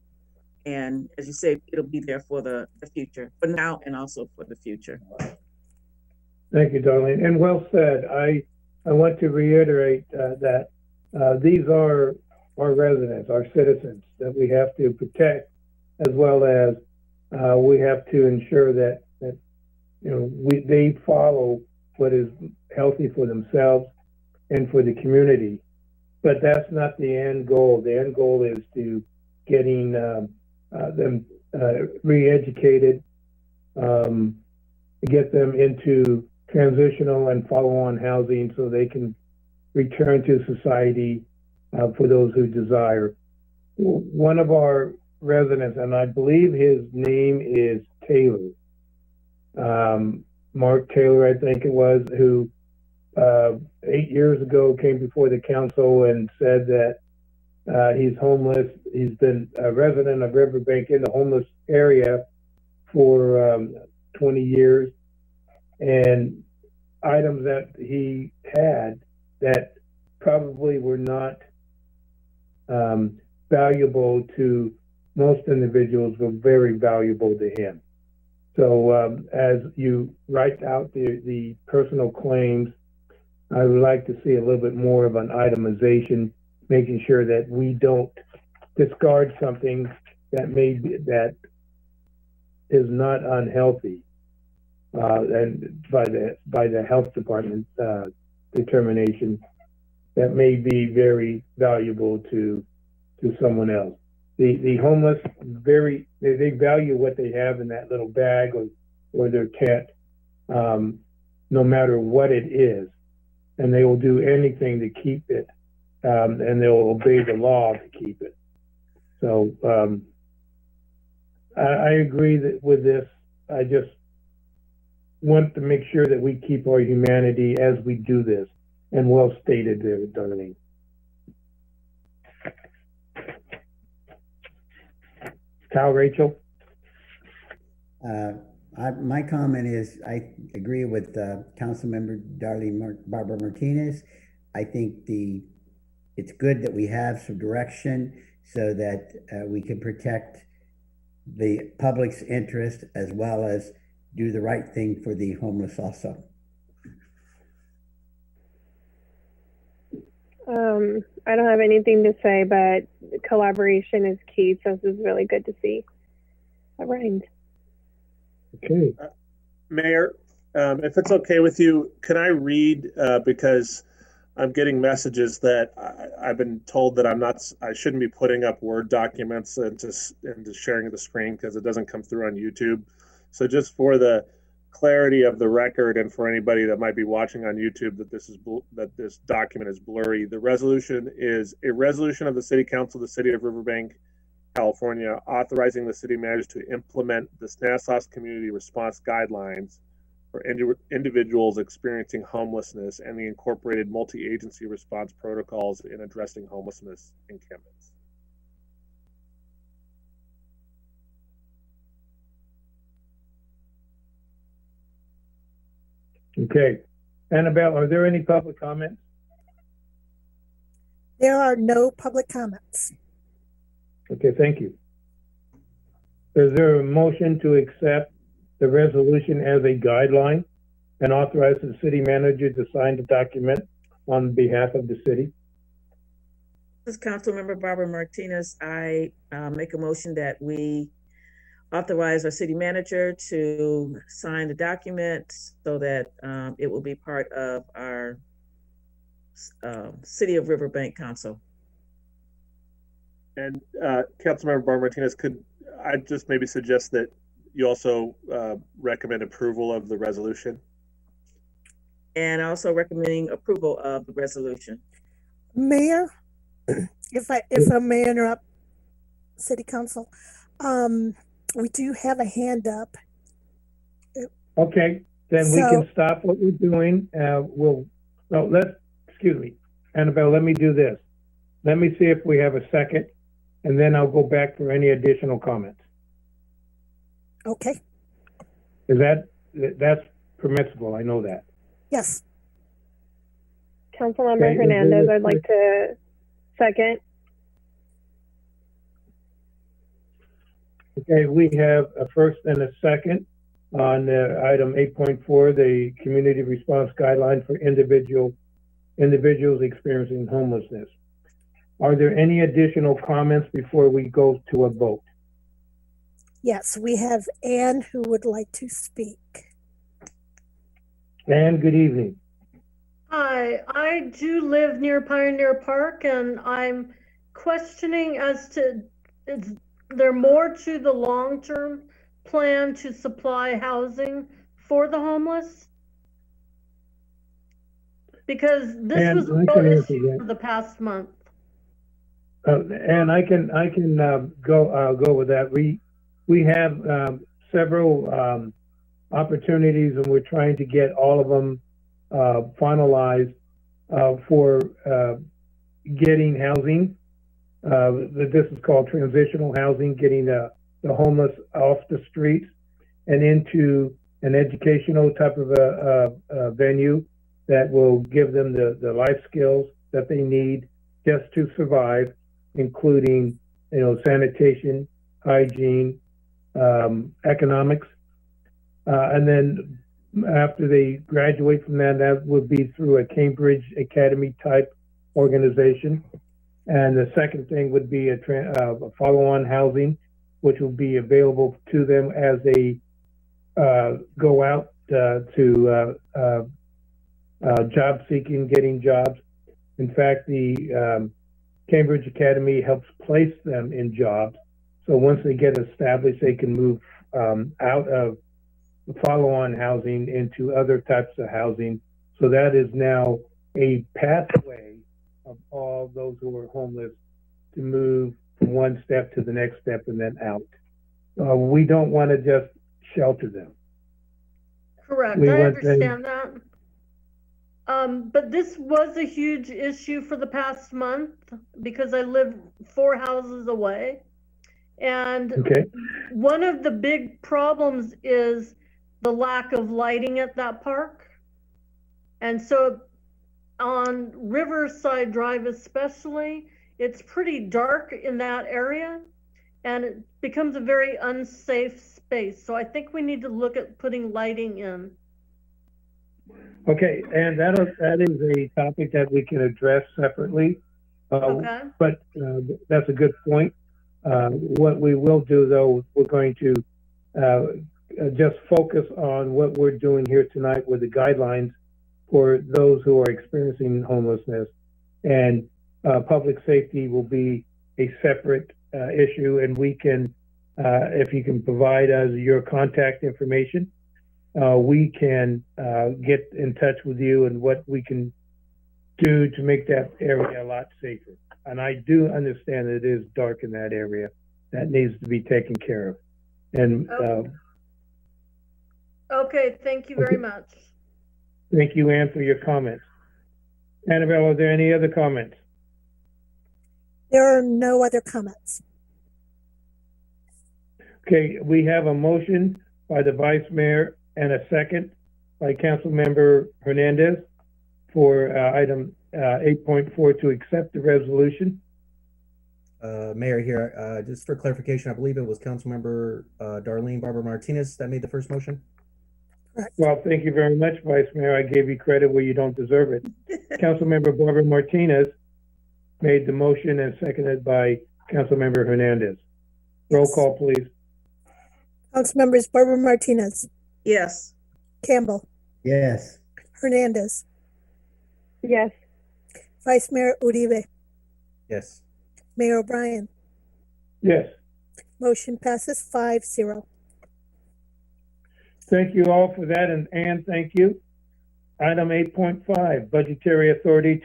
And as you say, it'll be there for the future, for now and also for the future. Thank you, Darlene. And well said. I want to reiterate that these are our residents, our citizens that we have to protect, as well as we have to ensure that they follow what is healthy for themselves and for the community. But that's not the end goal. The end goal is to getting them re-educated, get them into transitional and follow-on housing so they can return to society for those who desire. One of our residents, and I believe his name is Taylor, Mark Taylor, I think it was, who 8 years ago came before the council and said that he's homeless. He's been a resident of Riverbank in the homeless area for 20 years. And items that he had that probably were not valuable to most individuals were very valuable to him. So as you write out the personal claims, I would like to see a little bit more of an itemization, making sure that we don't discard something that is not unhealthy, and by the health department determination, that may be very valuable to someone else. The homeless they value what they have in that little bag or their tent, no matter what it is, and they will do anything to keep it, and they'll obey the law to keep it. So I agree with this. I just want to make sure that we keep our humanity as we do this, and well stated there, Darlene. Kyle, Rachel? My comment is I agree with Councilmember Darlene Barbara Martinez. I think it's good that we have some direction so that we can protect the public's interest as well as do the right thing for the homeless also. I don't have anything to say, but collaboration is key, so this is really good to see. All right. Okay. Mayor, if it's okay with you, can I read, because I'm getting messages that I've been told that I shouldn't be putting up Word documents into sharing the screen because it doesn't come through on YouTube. So just for the clarity of the record and for anybody that might be watching on YouTube that this document is blurry, the resolution is a resolution of the City Council of the City of Riverbank, California, authorizing the city manager to implement the Stanislaus Community Response Guidelines for individuals experiencing homelessness and the incorporated multi-agency response protocols in addressing homelessness encampments. Okay. Annabelle, are there any public comments? There are no public comments. Okay, thank you. Is there a motion to accept the resolution as a guideline and authorize the city manager to sign the document on behalf of the city? This is Councilmember Barbara Martinez. I make a motion that we authorize our city manager to sign the document so that it will be part of our City of Riverbank Council. And Councilmember Barbara Martinez, could I just maybe suggest that you also recommend approval of the resolution? And also recommending approval of the resolution. Mayor, if I may interrupt, City Council, We do have a hand up. Okay, then we can stop what we're doing. Excuse me, Annabelle, let me do this. Let me see if we have a second, and then I'll go back for any additional comments. Okay. That's permissible, I know that. Yes. Councilmember Hernandez, I'd like to second. Okay, we have a first and a second on item 8.4, the community response guideline for individuals experiencing homelessness. Are there any additional comments before we go to a vote? Yes, we have Anne who would like to speak. Anne, good evening. Hi, I do live near Pioneer Park, and I'm questioning as to, is there more to the long-term plan to supply housing for the homeless? Because this was a real issue for the past month. And I can go with that. We have several opportunities, and we're trying to get all of them finalized for getting housing. This is called transitional housing, getting the homeless off the streets and into an educational type of a venue that will give them the life skills that they need just to survive, including, sanitation, hygiene, economics. And then after they graduate from that would be through a Cambridge Academy type organization. And the second thing would be a follow-on housing, which will be available to them as they go out to job seeking, getting jobs. In fact, the Cambridge Academy helps place them in jobs. So once they get established, they can move out of follow-on housing into other types of housing. So that is now a pathway of all those who are homeless to move from one step to the next step and then out. We don't want to just shelter them. Correct, I understand that. But this was a huge issue for the past month because I live 4 houses away. And one of the big problems is the lack of lighting at that park. And so on Riverside Drive especially, it's pretty dark in that area and it becomes a very unsafe space. So I think we need to look at putting lighting in. Okay, and that is a topic that we can address separately. But that's a good point. What we will do, though, we're going to just focus on what we're doing here tonight with the guidelines for those who are experiencing homelessness. And public safety will be a separate issue, and we can, if you can provide us your contact information, we can get in touch with you and what we can do to make that area a lot safer. And I do understand that it is dark in that area. That needs to be taken care of. And okay, thank you very much. Thank you, Ann, for your comments. Annabelle, are there any other comments? There are no other comments. Okay, we have a motion by the Vice Mayor and a second by Council Member Hernandez for item 8.4 to accept the resolution. Mayor, here, just for clarification, I believe it was Councilmember Darlene Barbara Martinez that made the first motion. Correct. Well, thank you very much, Vice Mayor. I gave you credit where you don't deserve it. Councilmember Barbara Martinez made the motion and seconded by Councilmember Hernandez. Roll call, please. Councilmembers Barbara Martinez. Yes. Campbell. Yes. Hernandez. Yes. Vice Mayor Uribe. Yes. Mayor O'Brien. Yes. Motion passes 5-0. Thank you all for that, and Ann, thank you. Item 8.5, budgetary authority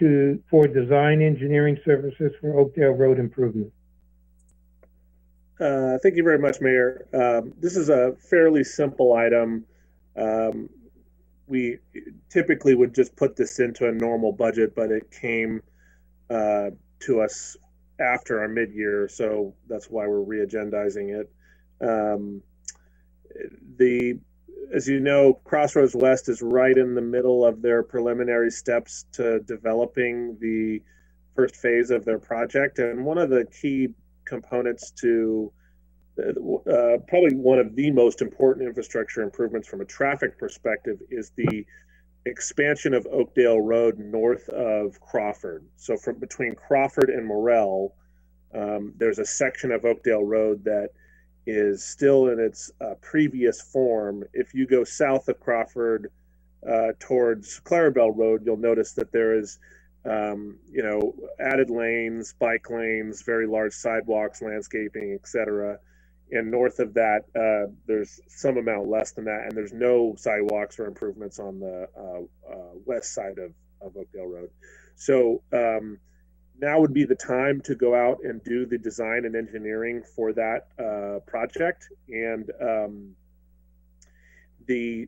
for design engineering services for Oakdale Road improvement. Thank you very much, Mayor. This is a fairly simple item. We typically would just put this into a normal budget, but it came to us after our mid-year, so that's why we're re-agendizing it. As you know, Crossroads West is right in the middle of their preliminary steps to developing the first phase of their project, and one of the key components to probably one of the most important infrastructure improvements from a traffic perspective is the expansion of Oakdale Road north of Crawford. So from between Crawford and Morrell, there's a section of Oakdale Road that is still in its previous form. If you go south of Crawford towards Clarabelle Road, you'll notice that there is added lanes, bike lanes, very large sidewalks, landscaping, etc. And north of that, there's some amount less than that, and there's no sidewalks or improvements on the west side of Oakdale Road. So now would be the time to go out and do the design and engineering for that project. And the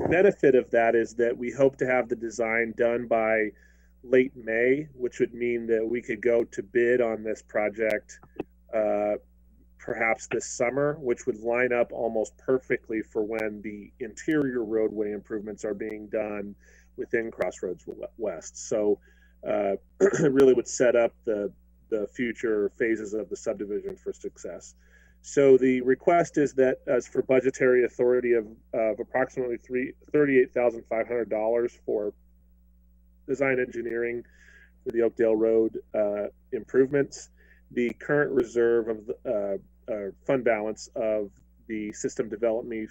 benefit of that is that we hope to have the design done by late May, which would mean that we could go to bid on this project perhaps this summer, which would line up almost perfectly for when the interior roadway improvements are being done within Crossroads West. So it really would set up the future phases of the subdivision for success. So the request is that as for budgetary authority of approximately $38,500 for design engineering for the Oakdale Road improvements. The current reserve of the fund balance of the system development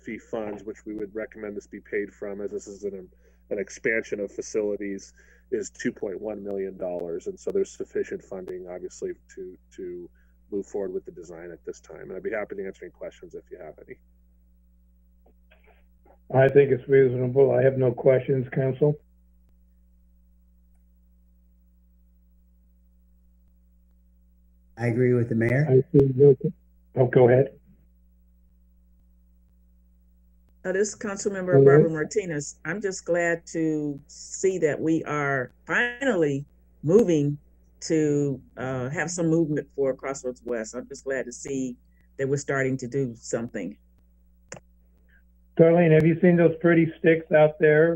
fee funds, which we would recommend this be paid from, as this is an expansion of facilities, is $2.1 million. And so there's sufficient funding, obviously, to move forward with the design at this time. And I'd be happy to answer any questions if you have any. I think it's reasonable. I have no questions, Council. I agree with the mayor. Oh, go ahead. This is Councilmember Barbara Martinez. I'm just glad to see that we are finally moving to have some movement for Crossroads West. I'm just glad to see that we're starting to do something. Darlene, have you seen those pretty sticks out there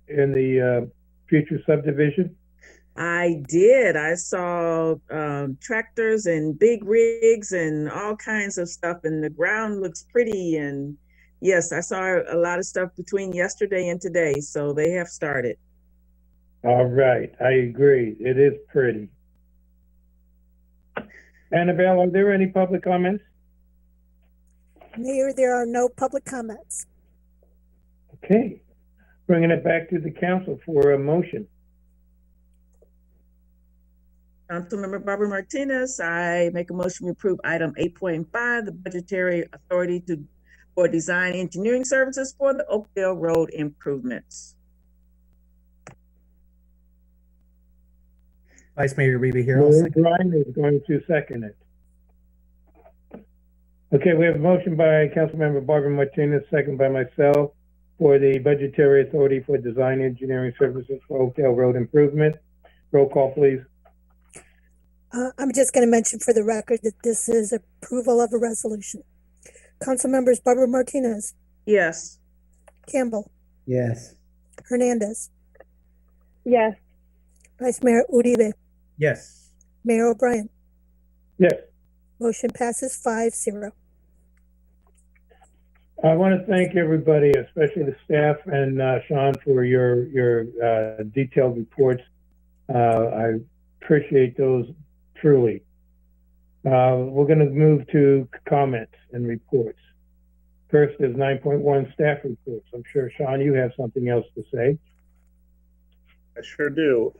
in the future subdivision? I did. I saw tractors and big rigs and all kinds of stuff, and the ground looks pretty. And yes, I saw a lot of stuff between yesterday and today, so they have started. All right, I agree. It is pretty. Annabelle, are there any public comments? Mayor, there are no public comments. Okay, bringing it back to the council for a motion. Councilmember Barbara Martinez, I make a motion to approve item 8.5, the budgetary authority for design engineering services for the Oakdale Road improvements. Vice Mayor Reeby here. Mayor Bryan is going to second it. Okay, we have a motion by Councilmember Barbara Martinez, second by myself, for the budgetary authority for design engineering services for Oakdale Road improvement. Roll call, please. I'm just going to mention for the record that this is approval of a resolution. Council members Barbara Martinez. Yes. Campbell. Yes. Hernandez. Yes. Vice Mayor Uribe. Yes. Mayor O'Brien. Yes. Motion passes 5-0. I want to thank everybody, especially the staff and Sean, for your detailed reports. I appreciate those truly. We're going to move to comments and reports. First is 9.1 staff reports. I'm sure, Sean, you have something else to say. I sure do.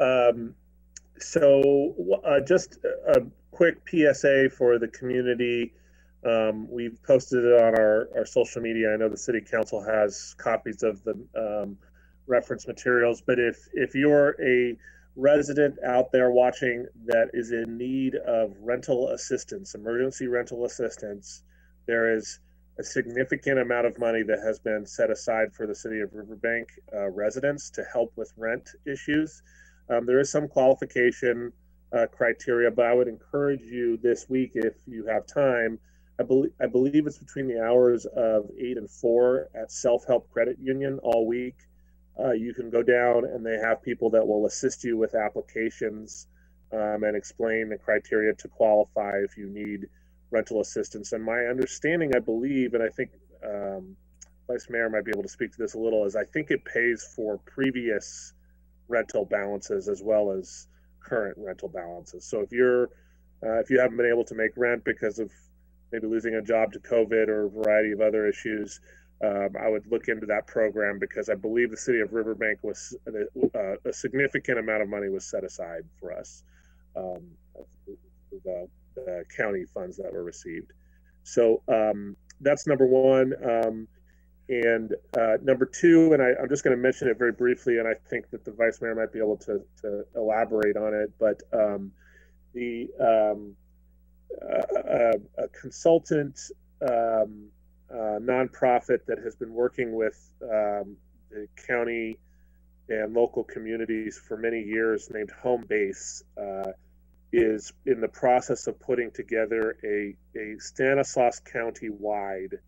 Just a quick PSA for the community. We've posted it on our social media. I know the City Council has copies of the reference materials, but if you're a resident out there watching that is in need of rental assistance, emergency rental assistance, there is a significant amount of money that has been set aside for the city of Riverbank residents to help with rent issues. There is some qualification criteria, but I would encourage you this week, if you have time, I believe it's between the hours of 8 and 4 at Self-Help Credit Union all week. You can go down and they have people that will assist you with applications and explain the criteria to qualify if you need rental assistance. And my understanding, I believe, and I think Vice Mayor might be able to speak to this a little, is I think it pays for previous rental balances as well as current rental balances. So if you haven't been able to make rent because of maybe losing a job to COVID or a variety of other issues, I would look into that program, because I believe the city of Riverbank was a significant amount of money was set aside for us, the county funds that were received. So that's number one. And number two, and I'm just going to mention it very briefly, and I think that the Vice Mayor might be able to elaborate on it, but a consultant nonprofit that has been working with the county and local communities for many years, named Home Base, is in the process of putting together a Stanislaus County-wide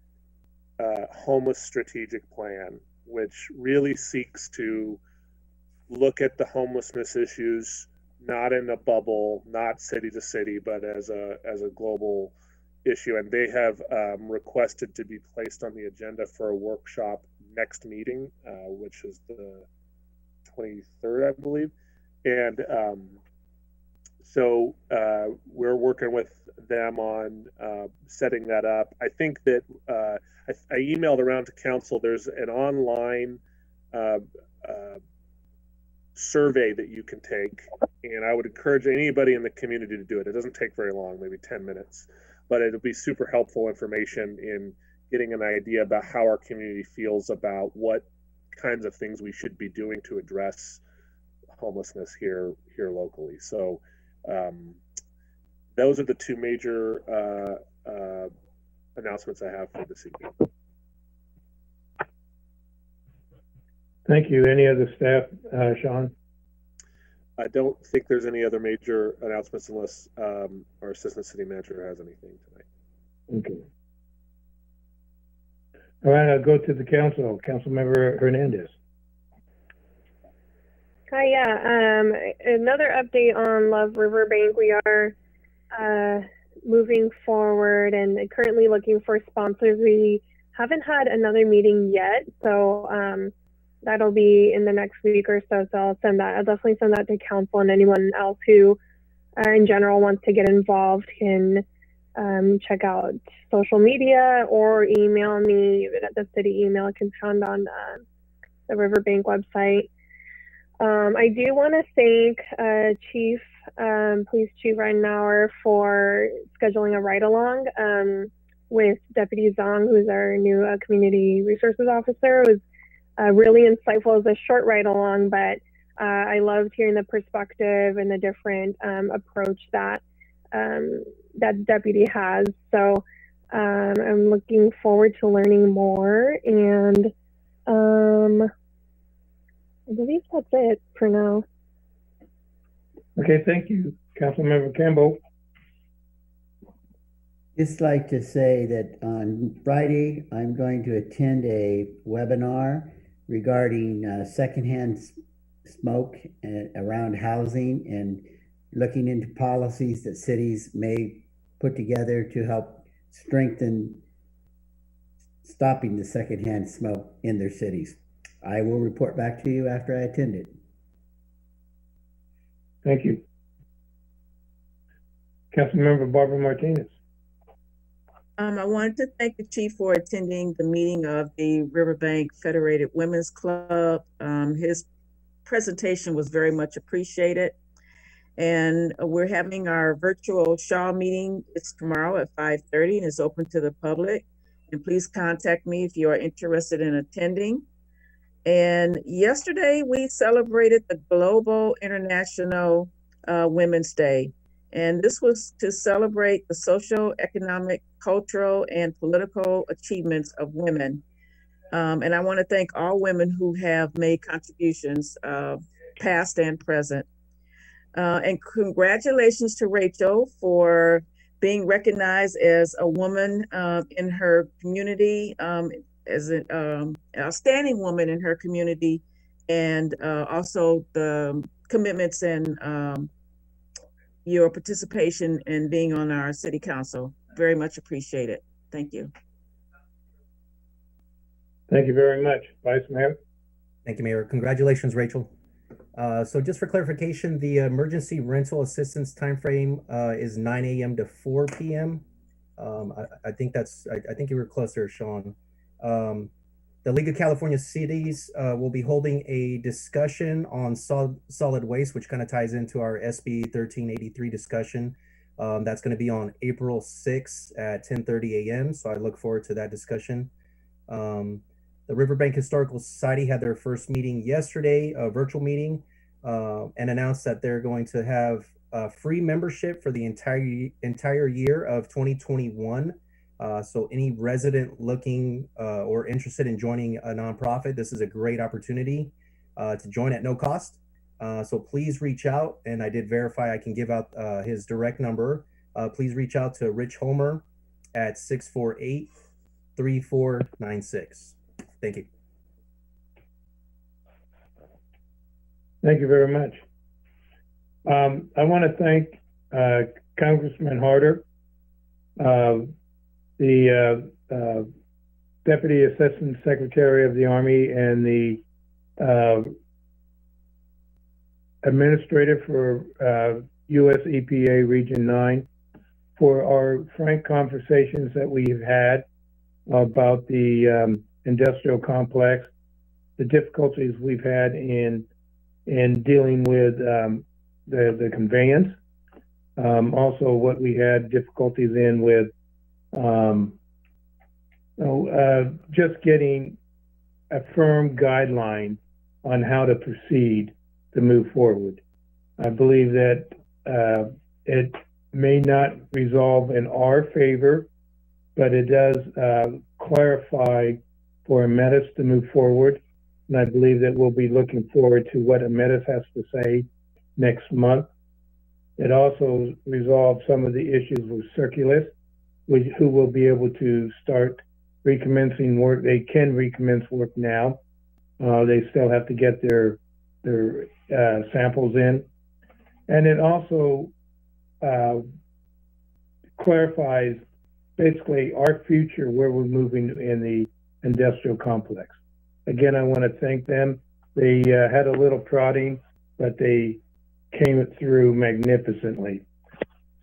homeless strategic plan, which really seeks to look at the homelessness issues not in a bubble, not city to city, but as a global issue. And they have requested to be placed on the agenda for a workshop next meeting, which is the 23rd, I believe. And so we're working with them on setting that up. I think that I emailed around to council. There's an online survey that you can take, and I would encourage anybody in the community to do it. It doesn't take very long, maybe 10 minutes, but it'll be super helpful information in getting an idea about how our community feels about what kinds of things we should be doing to address homelessness here locally. So those are the two major announcements I have for this evening. Thank you. Any other staff, Sean? I don't think there's any other major announcements unless our assistant city manager has anything tonight. Okay. All right, I'll go to the council. Councilmember Hernandez. Hi, yeah. Another update on Love Riverbank. We are moving forward and currently looking for sponsors. We haven't had another meeting yet, so that'll be in the next week or so. So I'll definitely send that to council, and anyone else who in general wants to get involved can check out social media or email me at the city email. It can be found on the Riverbank website. I do want to thank Police Chief Ridenour for scheduling a ride-along with Deputy Zong, who's our new Community Resources Officer. It was really insightful. It was a short ride-along, but I loved hearing the perspective and the different approach that that deputy has. So I'm looking forward to learning more, and I believe that's it for now. Okay, thank you. Councilmember Campbell. Just like to say that on Friday, I'm going to attend a webinar regarding secondhand smoke around housing and looking into policies that cities may put together to help strengthen stopping the secondhand smoke in their cities. I will report back to you after I attend it. Thank you. Councilmember Barbara Martinez. I wanted to thank the chief for attending the meeting of the Riverbank Federated Women's Club. His presentation was very much appreciated. And we're having our virtual Shaw meeting. It's tomorrow at 5:30 and it's open to the public. And please contact me if you are interested in attending. And yesterday we celebrated the Global International Women's Day. And this was to celebrate the social, economic, cultural, and political achievements of women. And I want to thank all women who have made contributions, past and present. And congratulations to Rachel for being recognized as a woman in her community, as an outstanding woman in her community, and also the commitments and your participation in being on our city council. Very much appreciated. Thank you. Thank you very much. Vice Mayor. Thank you, Mayor. Congratulations, Rachel. So just for clarification, the emergency rental assistance timeframe is 9 a.m. to 4 p.m. I think I think you were closer, Sean. The League of California Cities will be holding a discussion on solid waste, which kind of ties into our SB 1383 discussion. That's going to be on April 6th at 10:30 a.m. So I look forward to that discussion. The Riverbank Historical Society had their first meeting yesterday, a virtual meeting, and announced that they're going to have free membership for the entire year of 2021. So any resident looking or interested in joining a nonprofit, this is a great opportunity to join at no cost. So please reach out, and I did verify I can give out his direct number. Please reach out to Rich Homer at 648-3496. Thank you. Thank you very much. I want to thank Congressman Harder, the Deputy Assistant Secretary of the Army, and the Administrator for U.S. EPA Region 9 for our frank conversations that we've had about the industrial complex, the difficulties we've had in dealing with the conveyance, also what we had difficulties in with just getting a firm guideline on how to proceed to move forward. I believe that it may not resolve in our favor, but it does clarify for Ametis to move forward. And I believe that we'll be looking forward to what Ametis has to say next month. It also resolves some of the issues with Circulus, who will be able to start recommencing work. They can recommence work now. They still have to get their samples in. And it also clarifies basically our future, where we're moving in the industrial complex. Again, I want to thank them. They had a little prodding, but they came it through magnificently.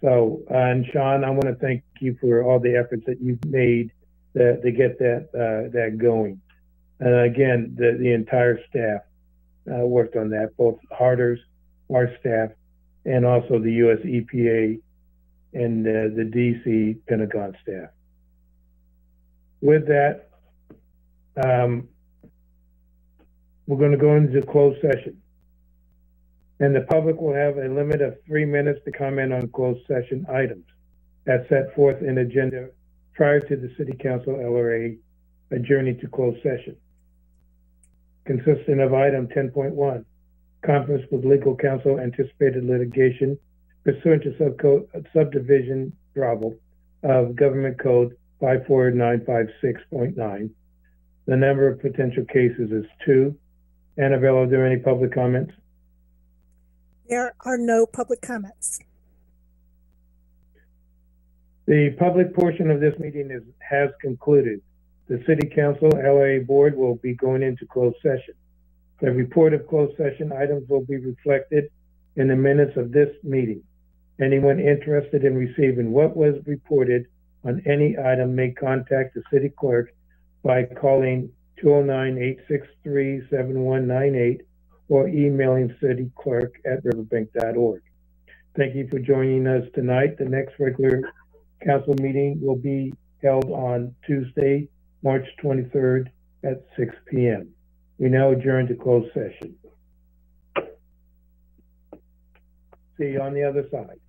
So, and Sean, I want to thank you for all the efforts that you've made to get that going. And again, the entire staff worked on that, both Harder's, our staff, and also the U.S. EPA and the DC Pentagon staff. With that, we're going to go into closed session. And the public will have a limit of 3 minutes to comment on closed session items as set forth in agenda prior to the City Council LRA adjourning to closed session. Consisting of item 10.1, conference with legal counsel, anticipated litigation pursuant to subdivision Bravo of Government Code 54956.9. The number of potential cases is 2. Annabelle, are there any public comments? There are no public comments. The public portion of this meeting has concluded. The City Council LRA Board will be going into closed session. The report of closed session items will be reflected in the minutes of this meeting. Anyone interested in receiving what was reported on any item may contact the City Clerk by calling 209-863-7198 or emailing cityclerk@riverbank.org. Thank you for joining us tonight. The next regular council meeting will be held on Tuesday, March 23rd at 6 p.m. We now adjourn to closed session. See you on the other side.